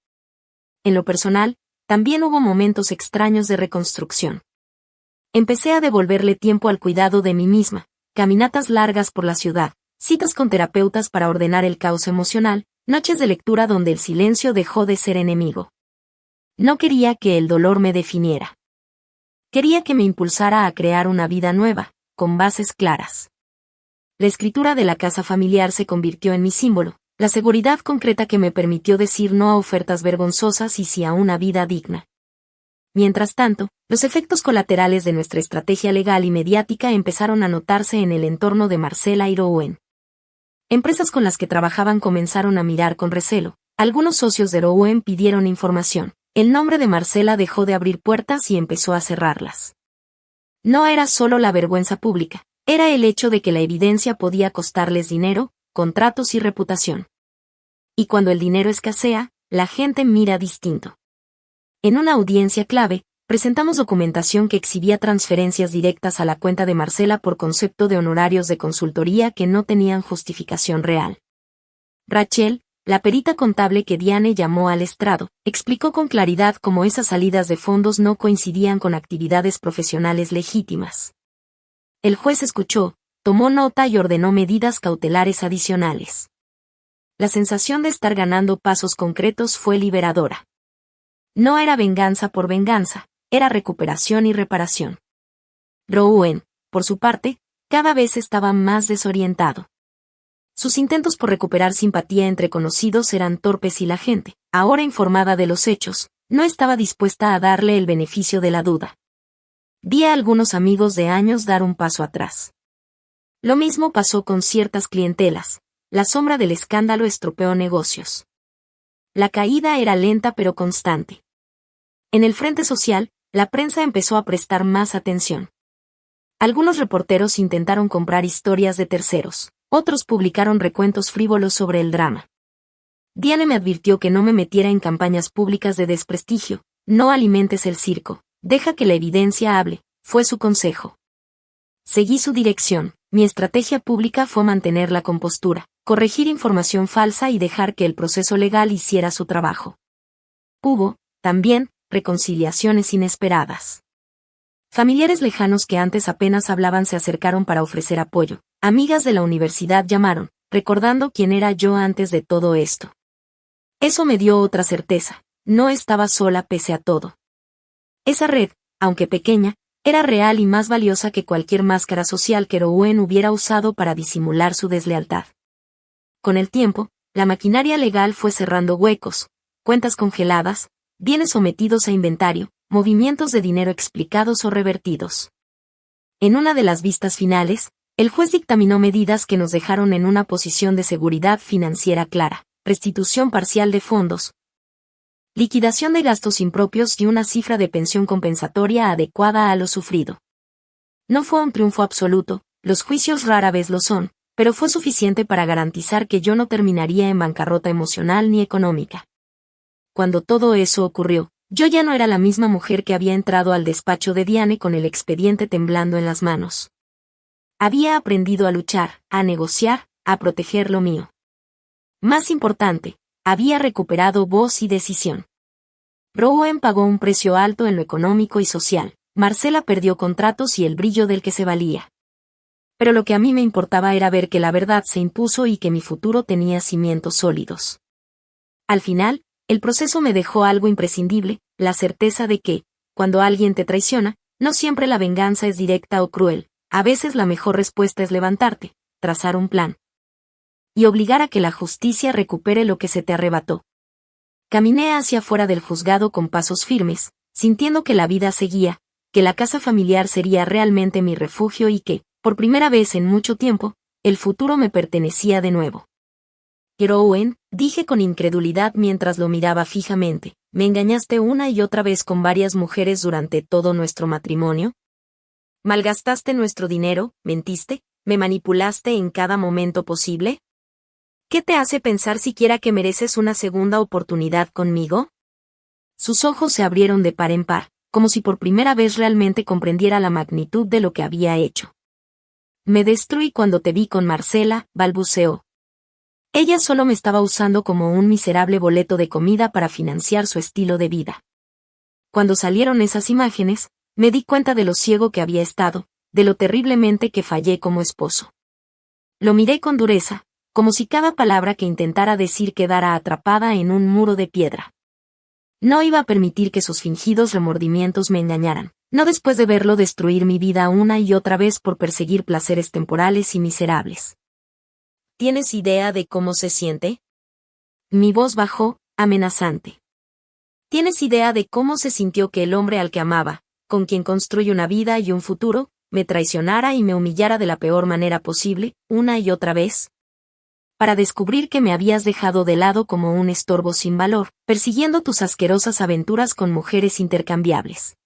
En lo personal, también hubo momentos extraños de reconstrucción. Empecé a devolverle tiempo al cuidado de mí misma, caminatas largas por la ciudad, citas con terapeutas para ordenar el caos emocional, noches de lectura donde el silencio dejó de ser enemigo. No quería que el dolor me definiera. Quería que me impulsara a crear una vida nueva, con bases claras. La escritura de la casa familiar se convirtió en mi símbolo, la seguridad concreta que me permitió decir no a ofertas vergonzosas y sí a una vida digna. Mientras tanto, los efectos colaterales de nuestra estrategia legal y mediática empezaron a notarse en el entorno de Marcela y Rowan. Empresas con las que trabajaban comenzaron a mirar con recelo. Algunos socios de Rowan pidieron información. El nombre de Marcela dejó de abrir puertas y empezó a cerrarlas. No era solo la vergüenza pública, era el hecho de que la evidencia podía costarles dinero, contratos y reputación. Y cuando el dinero escasea, la gente mira distinto. En una audiencia clave, presentamos documentación que exhibía transferencias directas a la cuenta de Marcela por concepto de honorarios de consultoría que no tenían justificación real. Rachel, la perita contable que Diane llamó al estrado, explicó con claridad cómo esas salidas de fondos no coincidían con actividades profesionales legítimas. El juez escuchó, tomó nota y ordenó medidas cautelares adicionales. La sensación de estar ganando pasos concretos fue liberadora. No era venganza por venganza, era recuperación y reparación. Rowan, por su parte, cada vez estaba más desorientado. Sus intentos por recuperar simpatía entre conocidos eran torpes y la gente, ahora informada de los hechos, no estaba dispuesta a darle el beneficio de la duda. Vi a algunos amigos de años dar un paso atrás. Lo mismo pasó con ciertas clientelas. La sombra del escándalo estropeó negocios. La caída era lenta pero constante. En el frente social, la prensa empezó a prestar más atención. Algunos reporteros intentaron comprar historias de terceros, otros publicaron recuentos frívolos sobre el drama. Diane me advirtió que no me metiera en campañas públicas de desprestigio. No alimentes el circo, deja que la evidencia hable, fue su consejo. Seguí su dirección. Mi estrategia pública fue mantener la compostura, corregir información falsa y dejar que el proceso legal hiciera su trabajo. Hubo, también, reconciliaciones inesperadas. Familiares lejanos que antes apenas hablaban se acercaron para ofrecer apoyo. Amigas de la universidad llamaron, recordando quién era yo antes de todo esto. Eso me dio otra certeza, no estaba sola pese a todo. Esa red, aunque pequeña, era real y más valiosa que cualquier máscara social que Rowan hubiera usado para disimular su deslealtad. Con el tiempo, la maquinaria legal fue cerrando huecos, cuentas congeladas, bienes sometidos a inventario, movimientos de dinero explicados o revertidos. En una de las vistas finales, el juez dictaminó medidas que nos dejaron en una posición de seguridad financiera clara, restitución parcial de fondos, liquidación de gastos impropios y una cifra de pensión compensatoria adecuada a lo sufrido. No fue un triunfo absoluto, los juicios rara vez lo son, pero fue suficiente para garantizar que yo no terminaría en bancarrota emocional ni económica. Cuando todo eso ocurrió, yo ya no era la misma mujer que había entrado al despacho de Diane con el expediente temblando en las manos. Había aprendido a luchar, a negociar, a proteger lo mío. Más importante, había recuperado voz y decisión. Rowan pagó un precio alto en lo económico y social, Marcela perdió contratos y el brillo del que se valía. Pero lo que a mí me importaba era ver que la verdad se impuso y que mi futuro tenía cimientos sólidos. Al final, el proceso me dejó algo imprescindible, la certeza de que, cuando alguien te traiciona, no siempre la venganza es directa o cruel, a veces la mejor respuesta es levantarte, trazar un plan. Y obligar a que la justicia recupere lo que se te arrebató. Caminé hacia afuera del juzgado con pasos firmes, sintiendo que la vida seguía, que la casa familiar sería realmente mi refugio y que, por primera vez en mucho tiempo, el futuro me pertenecía de nuevo. Pero Owen, dije con incredulidad mientras lo miraba fijamente, ¿me engañaste una y otra vez con varias mujeres durante todo nuestro matrimonio? ¿Malgastaste nuestro dinero, mentiste, me manipulaste en cada momento posible? ¿Qué te hace pensar siquiera que mereces una segunda oportunidad conmigo? Sus ojos se abrieron de par en par, como si por primera vez realmente comprendiera la magnitud de lo que había hecho. Me destruí cuando te vi con Marcela, balbuceó. Ella solo me estaba usando como un miserable boleto de comida para financiar su estilo de vida. Cuando salieron esas imágenes, me di cuenta de lo ciego que había estado, de lo terriblemente que fallé como esposo. Lo miré con dureza, como si cada palabra que intentara decir quedara atrapada en un muro de piedra. No iba a permitir que sus fingidos remordimientos me engañaran, no después de verlo destruir mi vida una y otra vez por perseguir placeres temporales y miserables. ¿Tienes idea de cómo se siente? Mi voz bajó, amenazante. ¿Tienes idea de cómo se sintió que el hombre al que amaba, con quien construye una vida y un futuro, me traicionara y me humillara de la peor manera posible, una y otra vez? Para descubrir que me habías dejado de lado como un estorbo sin valor, persiguiendo tus asquerosas aventuras con mujeres intercambiables.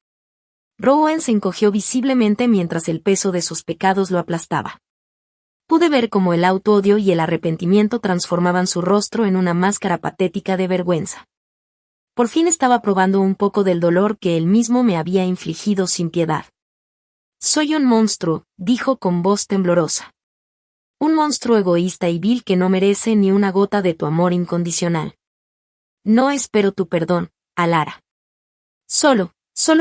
Rowan se encogió visiblemente mientras el peso de sus pecados lo aplastaba. Pude ver cómo el autoodio y el arrepentimiento transformaban su rostro en una máscara patética de vergüenza. Por fin estaba probando un poco del dolor que él mismo me había infligido sin piedad. Soy un monstruo, dijo con voz temblorosa. Un monstruo egoísta y vil que no merece ni una gota de tu amor incondicional. No espero tu perdón, Alara. Solo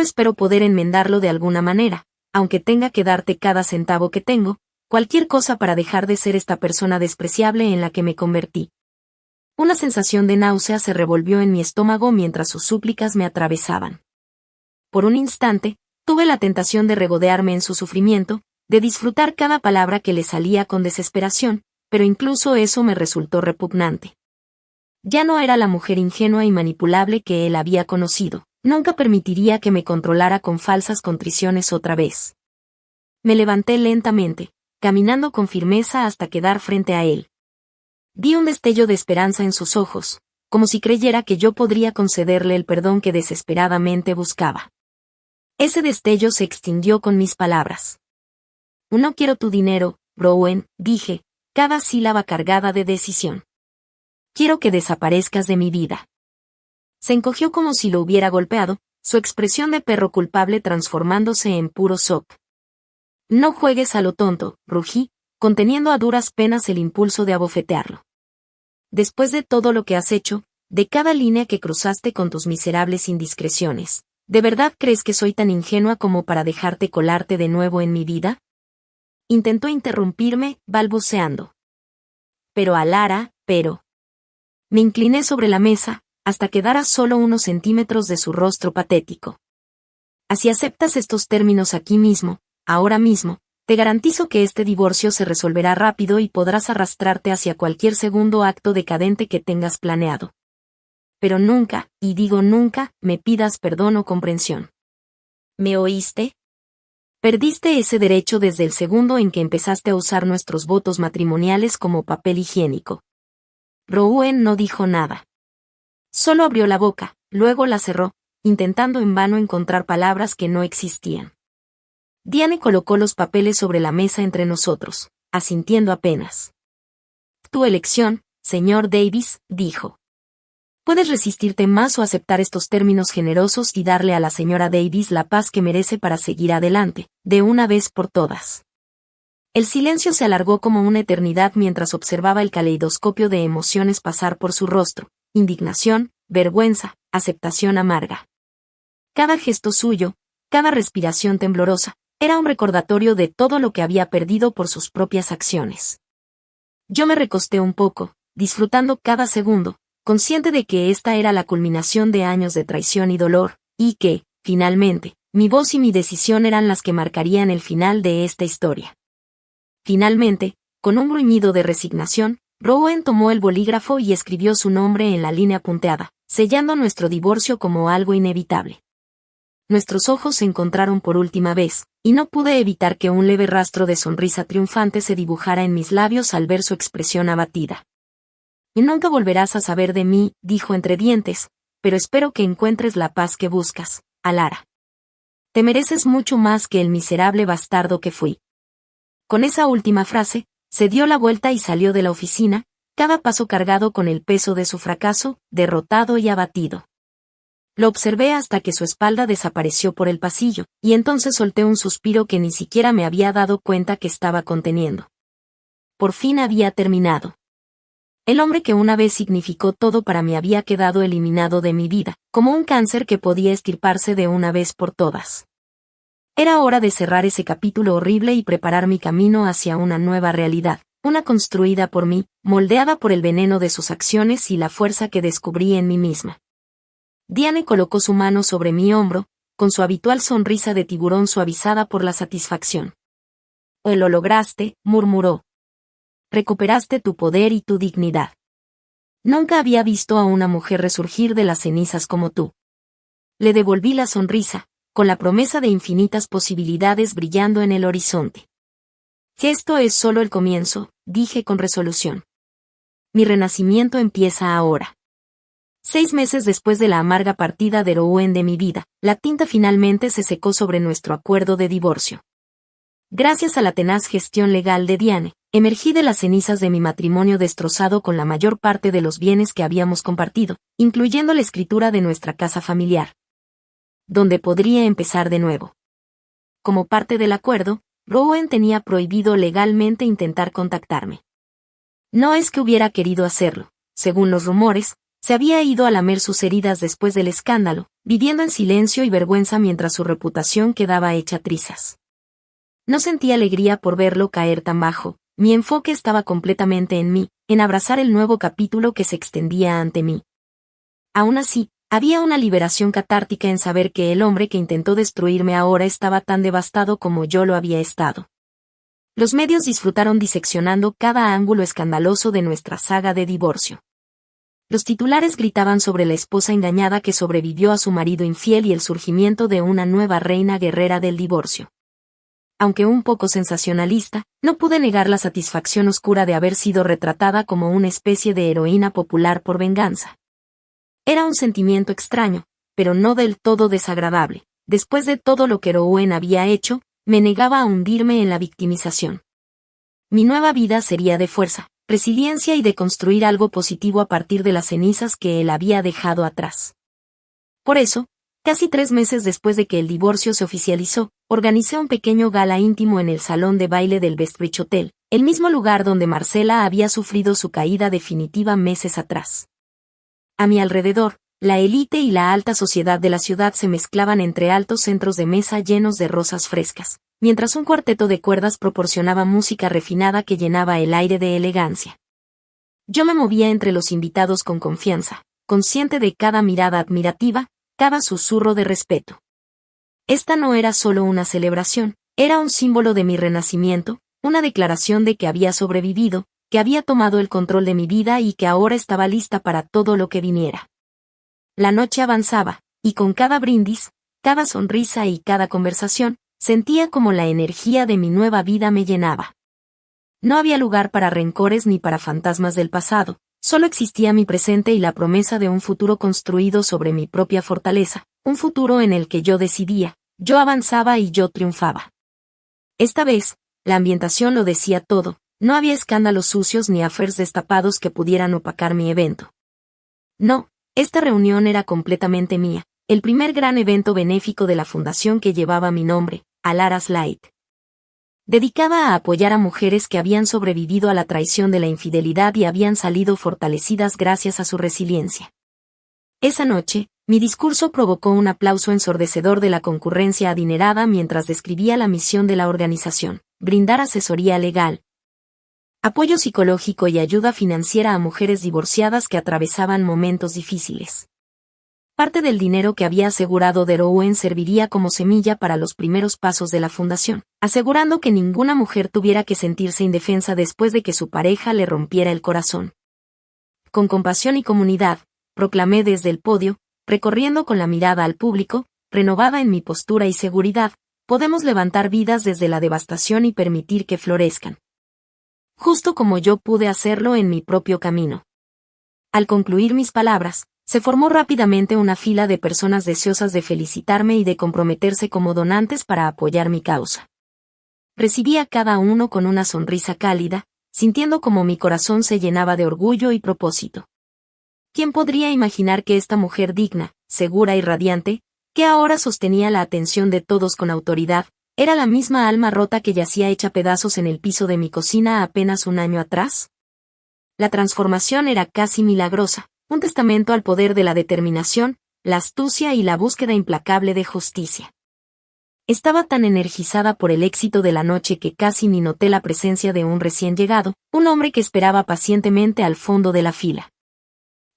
espero poder enmendarlo de alguna manera, aunque tenga que darte cada centavo que tengo, cualquier cosa para dejar de ser esta persona despreciable en la que me convertí. Una sensación de náusea se revolvió en mi estómago mientras sus súplicas me atravesaban. Por un instante, tuve la tentación de regodearme en su sufrimiento, de disfrutar cada palabra que le salía con desesperación, pero incluso eso me resultó repugnante. Ya no era la mujer ingenua y manipulable que él había conocido, nunca permitiría que me controlara con falsas contriciones otra vez. Me levanté lentamente, caminando con firmeza hasta quedar frente a él. Vi un destello de esperanza en sus ojos, como si creyera que yo podría concederle el perdón que desesperadamente buscaba. Ese destello se extinguió con mis palabras. No quiero tu dinero, Rowan, dije, cada sílaba cargada de decisión. Quiero que desaparezcas de mi vida. Se encogió como si lo hubiera golpeado, su expresión de perro culpable transformándose en puro shock. No juegues a lo tonto, rugí, conteniendo a duras penas el impulso de abofetearlo. Después de todo lo que has hecho, de cada línea que cruzaste con tus miserables indiscreciones, ¿de verdad crees que soy tan ingenua como para dejarte colarte de nuevo en mi vida? Intentó interrumpirme, balbuceando. Pero Alara, pero. Me incliné sobre la mesa, hasta quedar a solo unos centímetros de su rostro patético. Si aceptas estos términos aquí mismo, ahora mismo, te garantizo que este divorcio se resolverá rápido y podrás arrastrarte hacia cualquier segundo acto decadente que tengas planeado. Pero nunca, y digo nunca, me pidas perdón o comprensión. ¿Me oíste? Perdiste ese derecho desde el segundo en que empezaste a usar nuestros votos matrimoniales como papel higiénico. Rowan no dijo nada. Solo abrió la boca, luego la cerró, intentando en vano encontrar palabras que no existían. Diane colocó los papeles sobre la mesa entre nosotros, asintiendo apenas. Tu elección, señor Davis, dijo. Puedes resistirte más o aceptar estos términos generosos y darle a la señora Davis la paz que merece para seguir adelante, de una vez por todas. El silencio se alargó como una eternidad mientras observaba el caleidoscopio de emociones pasar por su rostro: indignación, vergüenza, aceptación amarga. Cada gesto suyo, cada respiración temblorosa, era un recordatorio de todo lo que había perdido por sus propias acciones. Yo me recosté un poco, disfrutando cada segundo, consciente de que esta era la culminación de años de traición y dolor, y que, finalmente, mi voz y mi decisión eran las que marcarían el final de esta historia. Finalmente, con un gruñido de resignación, Rowan tomó el bolígrafo y escribió su nombre en la línea punteada, sellando nuestro divorcio como algo inevitable. Nuestros ojos se encontraron por última vez, y no pude evitar que un leve rastro de sonrisa triunfante se dibujara en mis labios al ver su expresión abatida. Y nunca volverás a saber de mí, dijo entre dientes, pero espero que encuentres la paz que buscas, Alara. Te mereces mucho más que el miserable bastardo que fui. Con esa última frase, se dio la vuelta y salió de la oficina, cada paso cargado con el peso de su fracaso, derrotado y abatido. Lo observé hasta que su espalda desapareció por el pasillo, y entonces solté un suspiro que ni siquiera me había dado cuenta que estaba conteniendo. Por fin había terminado. El hombre que una vez significó todo para mí había quedado eliminado de mi vida, como un cáncer que podía extirparse de una vez por todas. Era hora de cerrar ese capítulo horrible y preparar mi camino hacia una nueva realidad, una construida por mí, moldeada por el veneno de sus acciones y la fuerza que descubrí en mí misma. Diane colocó su mano sobre mi hombro, con su habitual sonrisa de tiburón suavizada por la satisfacción. Lo lograste, murmuró. Recuperaste tu poder y tu dignidad. Nunca había visto a una mujer resurgir de las cenizas como tú. Le devolví la sonrisa, con la promesa de infinitas posibilidades brillando en el horizonte. Que esto es solo el comienzo, dije con resolución. Mi renacimiento empieza ahora. 6 meses después de la amarga partida de Rowan de mi vida, la tinta finalmente se secó sobre nuestro acuerdo de divorcio. Gracias a la tenaz gestión legal de Diane, emergí de las cenizas de mi matrimonio destrozado con la mayor parte de los bienes que habíamos compartido, incluyendo la escritura de nuestra casa familiar, donde podría empezar de nuevo. Como parte del acuerdo, Rowan tenía prohibido legalmente intentar contactarme. No es que hubiera querido hacerlo, según los rumores, se había ido a lamer sus heridas después del escándalo, viviendo en silencio y vergüenza mientras su reputación quedaba hecha trizas. No sentí alegría por verlo caer tan bajo, mi enfoque estaba completamente en mí, en abrazar el nuevo capítulo que se extendía ante mí. Aún así, había una liberación catártica en saber que el hombre que intentó destruirme ahora estaba tan devastado como yo lo había estado. Los medios disfrutaron diseccionando cada ángulo escandaloso de nuestra saga de divorcio. Los titulares gritaban sobre la esposa engañada que sobrevivió a su marido infiel y el surgimiento de una nueva reina guerrera del divorcio. Aunque un poco sensacionalista, no pude negar la satisfacción oscura de haber sido retratada como una especie de heroína popular por venganza. Era un sentimiento extraño, pero no del todo desagradable. Después de todo lo que Rowan había hecho, me negaba a hundirme en la victimización. Mi nueva vida sería de fuerza, resiliencia y de construir algo positivo a partir de las cenizas que él había dejado atrás. Por eso, casi 3 meses después de que el divorcio se oficializó, organicé un pequeño gala íntimo en el salón de baile del Bestridge Hotel, el mismo lugar donde Marcela había sufrido su caída definitiva meses atrás. A mi alrededor, la élite y la alta sociedad de la ciudad se mezclaban entre altos centros de mesa llenos de rosas frescas, mientras un cuarteto de cuerdas proporcionaba música refinada que llenaba el aire de elegancia. Yo me movía entre los invitados con confianza, consciente de cada mirada admirativa, cada susurro de respeto. Esta no era solo una celebración, era un símbolo de mi renacimiento, una declaración de que había sobrevivido, que había tomado el control de mi vida y que ahora estaba lista para todo lo que viniera. La noche avanzaba, y con cada brindis, cada sonrisa y cada conversación, sentía como la energía de mi nueva vida me llenaba. No había lugar para rencores ni para fantasmas del pasado, Solo existía mi presente y la promesa de un futuro construido sobre mi propia fortaleza, un futuro en el que yo decidía, yo avanzaba y yo triunfaba. Esta vez, la ambientación lo decía todo, no había escándalos sucios ni affairs destapados que pudieran opacar mi evento. No, esta reunión era completamente mía, el primer gran evento benéfico de la fundación que llevaba mi nombre, Alaras Light. Dedicada a apoyar a mujeres que habían sobrevivido a la traición de la infidelidad y habían salido fortalecidas gracias a su resiliencia. Esa noche, mi discurso provocó un aplauso ensordecedor de la concurrencia adinerada mientras describía la misión de la organización: brindar asesoría legal, apoyo psicológico y ayuda financiera a mujeres divorciadas que atravesaban momentos difíciles. Parte del dinero que había asegurado Derouen serviría como semilla para los primeros pasos de la fundación, asegurando que ninguna mujer tuviera que sentirse indefensa después de que su pareja le rompiera el corazón. Con compasión y comunidad, proclamé desde el podio, recorriendo con la mirada al público, renovada en mi postura y seguridad, podemos levantar vidas desde la devastación y permitir que florezcan. Justo como yo pude hacerlo en mi propio camino. Al concluir mis palabras, se formó rápidamente una fila de personas deseosas de felicitarme y de comprometerse como donantes para apoyar mi causa. Recibí a cada uno con una sonrisa cálida, sintiendo como mi corazón se llenaba de orgullo y propósito. ¿Quién podría imaginar que esta mujer digna, segura y radiante, que ahora sostenía la atención de todos con autoridad, era la misma alma rota que yacía hecha pedazos en el piso de mi cocina apenas un año atrás? La transformación era casi milagrosa, un testamento al poder de la determinación, la astucia y la búsqueda implacable de justicia. Estaba tan energizada por el éxito de la noche que casi ni noté la presencia de un recién llegado, un hombre que esperaba pacientemente al fondo de la fila.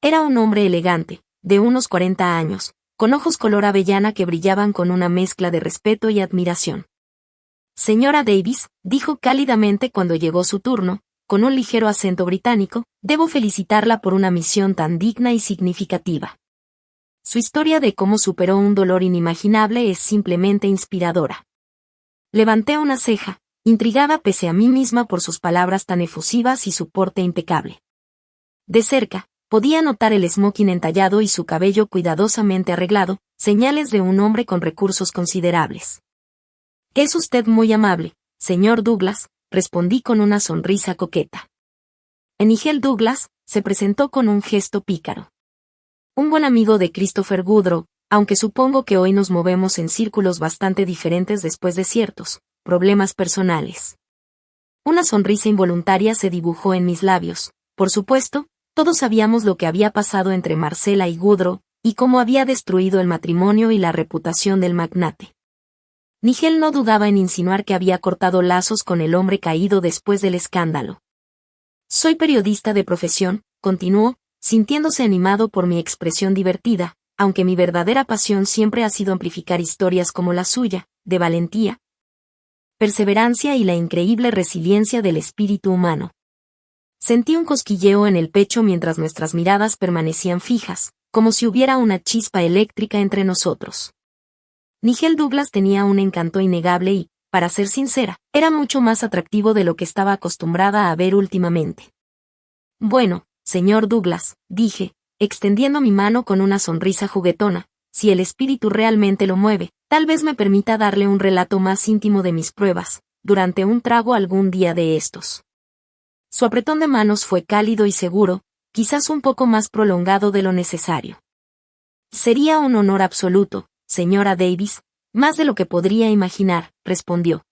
Era un hombre elegante, de unos 40 años, con ojos color avellana que brillaban con una mezcla de respeto y admiración. Señora Davis, dijo cálidamente cuando llegó su turno, con un ligero acento británico, debo felicitarla por una misión tan digna y significativa. Su historia de cómo superó un dolor inimaginable es simplemente inspiradora. Levanté una ceja, intrigada pese a mí misma por sus palabras tan efusivas y su porte impecable. De cerca, podía notar el smoking entallado y su cabello cuidadosamente arreglado, señales de un hombre con recursos considerables. Es usted muy amable, señor Douglas, respondí con una sonrisa coqueta. Nigel Douglas se presentó con un gesto pícaro. Un buen amigo de Christopher Goodrow, aunque supongo que hoy nos movemos en círculos bastante diferentes después de ciertos problemas personales. Una sonrisa involuntaria se dibujó en mis labios. Por supuesto, todos sabíamos lo que había pasado entre Marcella y Goodrow, y cómo había destruido el matrimonio y la reputación del magnate. Nigel no dudaba en insinuar que había cortado lazos con el hombre caído después del escándalo. Soy periodista de profesión, continuó, sintiéndose animado por mi expresión divertida, aunque mi verdadera pasión siempre ha sido amplificar historias como la suya, de valentía, perseverancia y la increíble resiliencia del espíritu humano. Sentí un cosquilleo en el pecho mientras nuestras miradas permanecían fijas, como si hubiera una chispa eléctrica entre nosotros. Nigel Douglas tenía un encanto innegable y, para ser sincera, era mucho más atractivo de lo que estaba acostumbrada a ver últimamente. Bueno, señor Douglas, dije, extendiendo mi mano con una sonrisa juguetona, si el espíritu realmente lo mueve, tal vez me permita darle un relato más íntimo de mis pruebas, durante un trago algún día de estos. Su apretón de manos fue cálido y seguro, quizás un poco más prolongado de lo necesario. Sería un honor absoluto, señora Davis, más de lo que podría imaginar, respondió.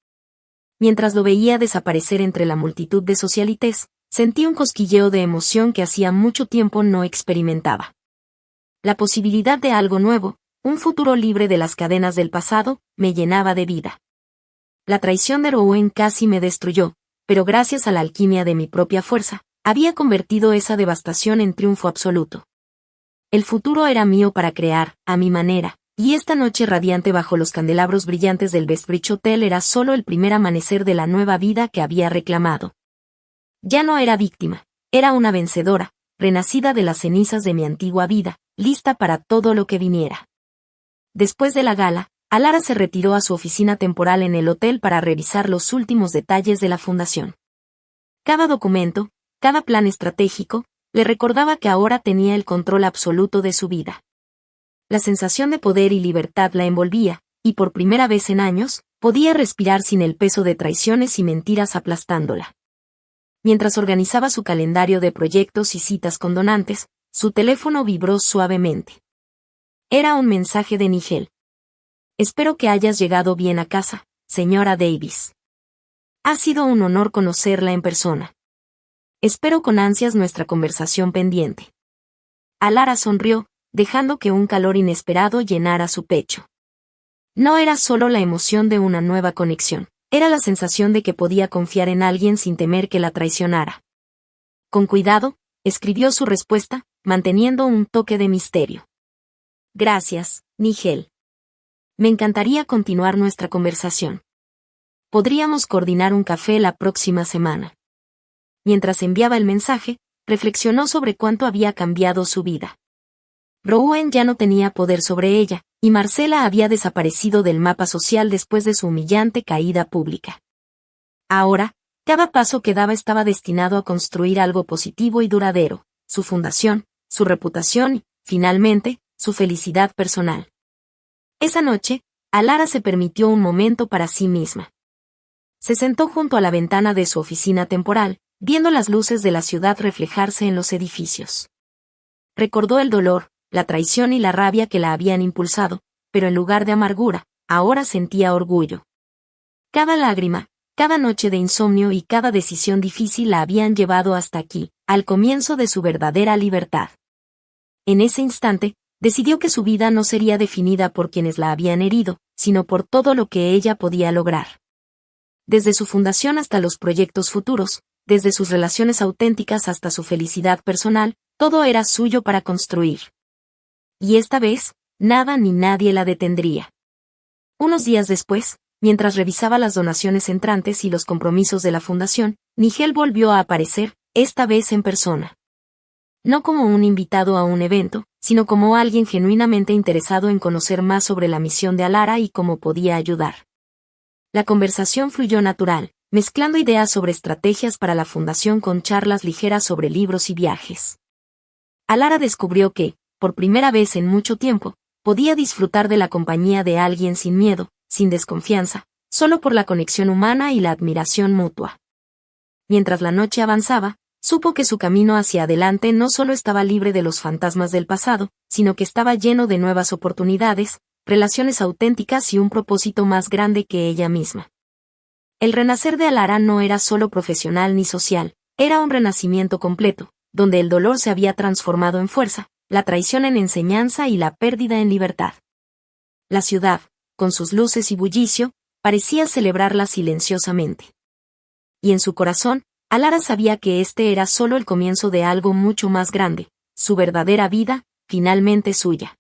Mientras lo veía desaparecer entre la multitud de socialites, sentí un cosquilleo de emoción que hacía mucho tiempo no experimentaba. La posibilidad de algo nuevo, un futuro libre de las cadenas del pasado, me llenaba de vida. La traición de Rowan casi me destruyó, pero gracias a la alquimia de mi propia fuerza, había convertido esa devastación en triunfo absoluto. El futuro era mío para crear, a mi manera, y esta noche radiante bajo los candelabros brillantes del Bestbridge Hotel era solo el primer amanecer de la nueva vida que había reclamado. Ya no era víctima, era una vencedora, renacida de las cenizas de mi antigua vida, lista para todo lo que viniera. Después de la gala, Alara se retiró a su oficina temporal en el hotel para revisar los últimos detalles de la fundación. Cada documento, cada plan estratégico, Le recordaba que ahora tenía el control absoluto de su vida. La sensación de poder y libertad la envolvía, y por primera vez en años, podía respirar sin el peso de traiciones y mentiras aplastándola. Mientras organizaba su calendario de proyectos y citas con donantes, su teléfono vibró suavemente. Era un mensaje de Nigel. Espero que hayas llegado bien a casa, señora Davis. Ha sido un honor conocerla en persona. Espero con ansias nuestra conversación pendiente. Alara sonrió, dejando que un calor inesperado llenara su pecho. No era solo la emoción de una nueva conexión, era la sensación de que podía confiar en alguien sin temer que la traicionara. Con cuidado, escribió su respuesta, manteniendo un toque de misterio. Gracias, Nigel. Me encantaría continuar nuestra conversación. Podríamos coordinar un café la próxima semana. Mientras enviaba el mensaje, reflexionó sobre cuánto había cambiado su vida. Rowan ya no tenía poder sobre ella, y Marcela había desaparecido del mapa social después de su humillante caída pública. Ahora, cada paso que daba estaba destinado a construir algo positivo y duradero, su fundación, su reputación y, finalmente, su felicidad personal. Esa noche, Alara se permitió un momento para sí misma. Se sentó junto a la ventana de su oficina temporal, viendo las luces de la ciudad reflejarse en los edificios. Recordó el dolor, la traición y la rabia que la habían impulsado, pero en lugar de amargura, ahora sentía orgullo. Cada lágrima, cada noche de insomnio y cada decisión difícil la habían llevado hasta aquí, al comienzo de su verdadera libertad. En ese instante, decidió que su vida no sería definida por quienes la habían herido, sino por todo lo que ella podía lograr. Desde su fundación hasta los proyectos futuros, desde sus relaciones auténticas hasta su felicidad personal, todo era suyo para construir. Y esta vez, nada ni nadie la detendría. Unos días después, mientras revisaba las donaciones entrantes y los compromisos de la fundación, Nigel volvió a aparecer, esta vez en persona. No como un invitado a un evento, sino como alguien genuinamente interesado en conocer más sobre la misión de Alara y cómo podía ayudar. La conversación fluyó natural, mezclando ideas sobre estrategias para la fundación con charlas ligeras sobre libros y viajes. Alara descubrió que, por primera vez en mucho tiempo, podía disfrutar de la compañía de alguien sin miedo, sin desconfianza, solo por la conexión humana y la admiración mutua. Mientras la noche avanzaba, supo que su camino hacia adelante no solo estaba libre de los fantasmas del pasado, sino que estaba lleno de nuevas oportunidades, relaciones auténticas y un propósito más grande que ella misma. El renacer de Alara no era solo profesional ni social, era un renacimiento completo, donde el dolor se había transformado en fuerza, la traición en enseñanza y la pérdida en libertad. La ciudad, con sus luces y bullicio, parecía celebrarla silenciosamente. Y en su corazón, Alara sabía que este era solo el comienzo de algo mucho más grande, su verdadera vida, finalmente suya.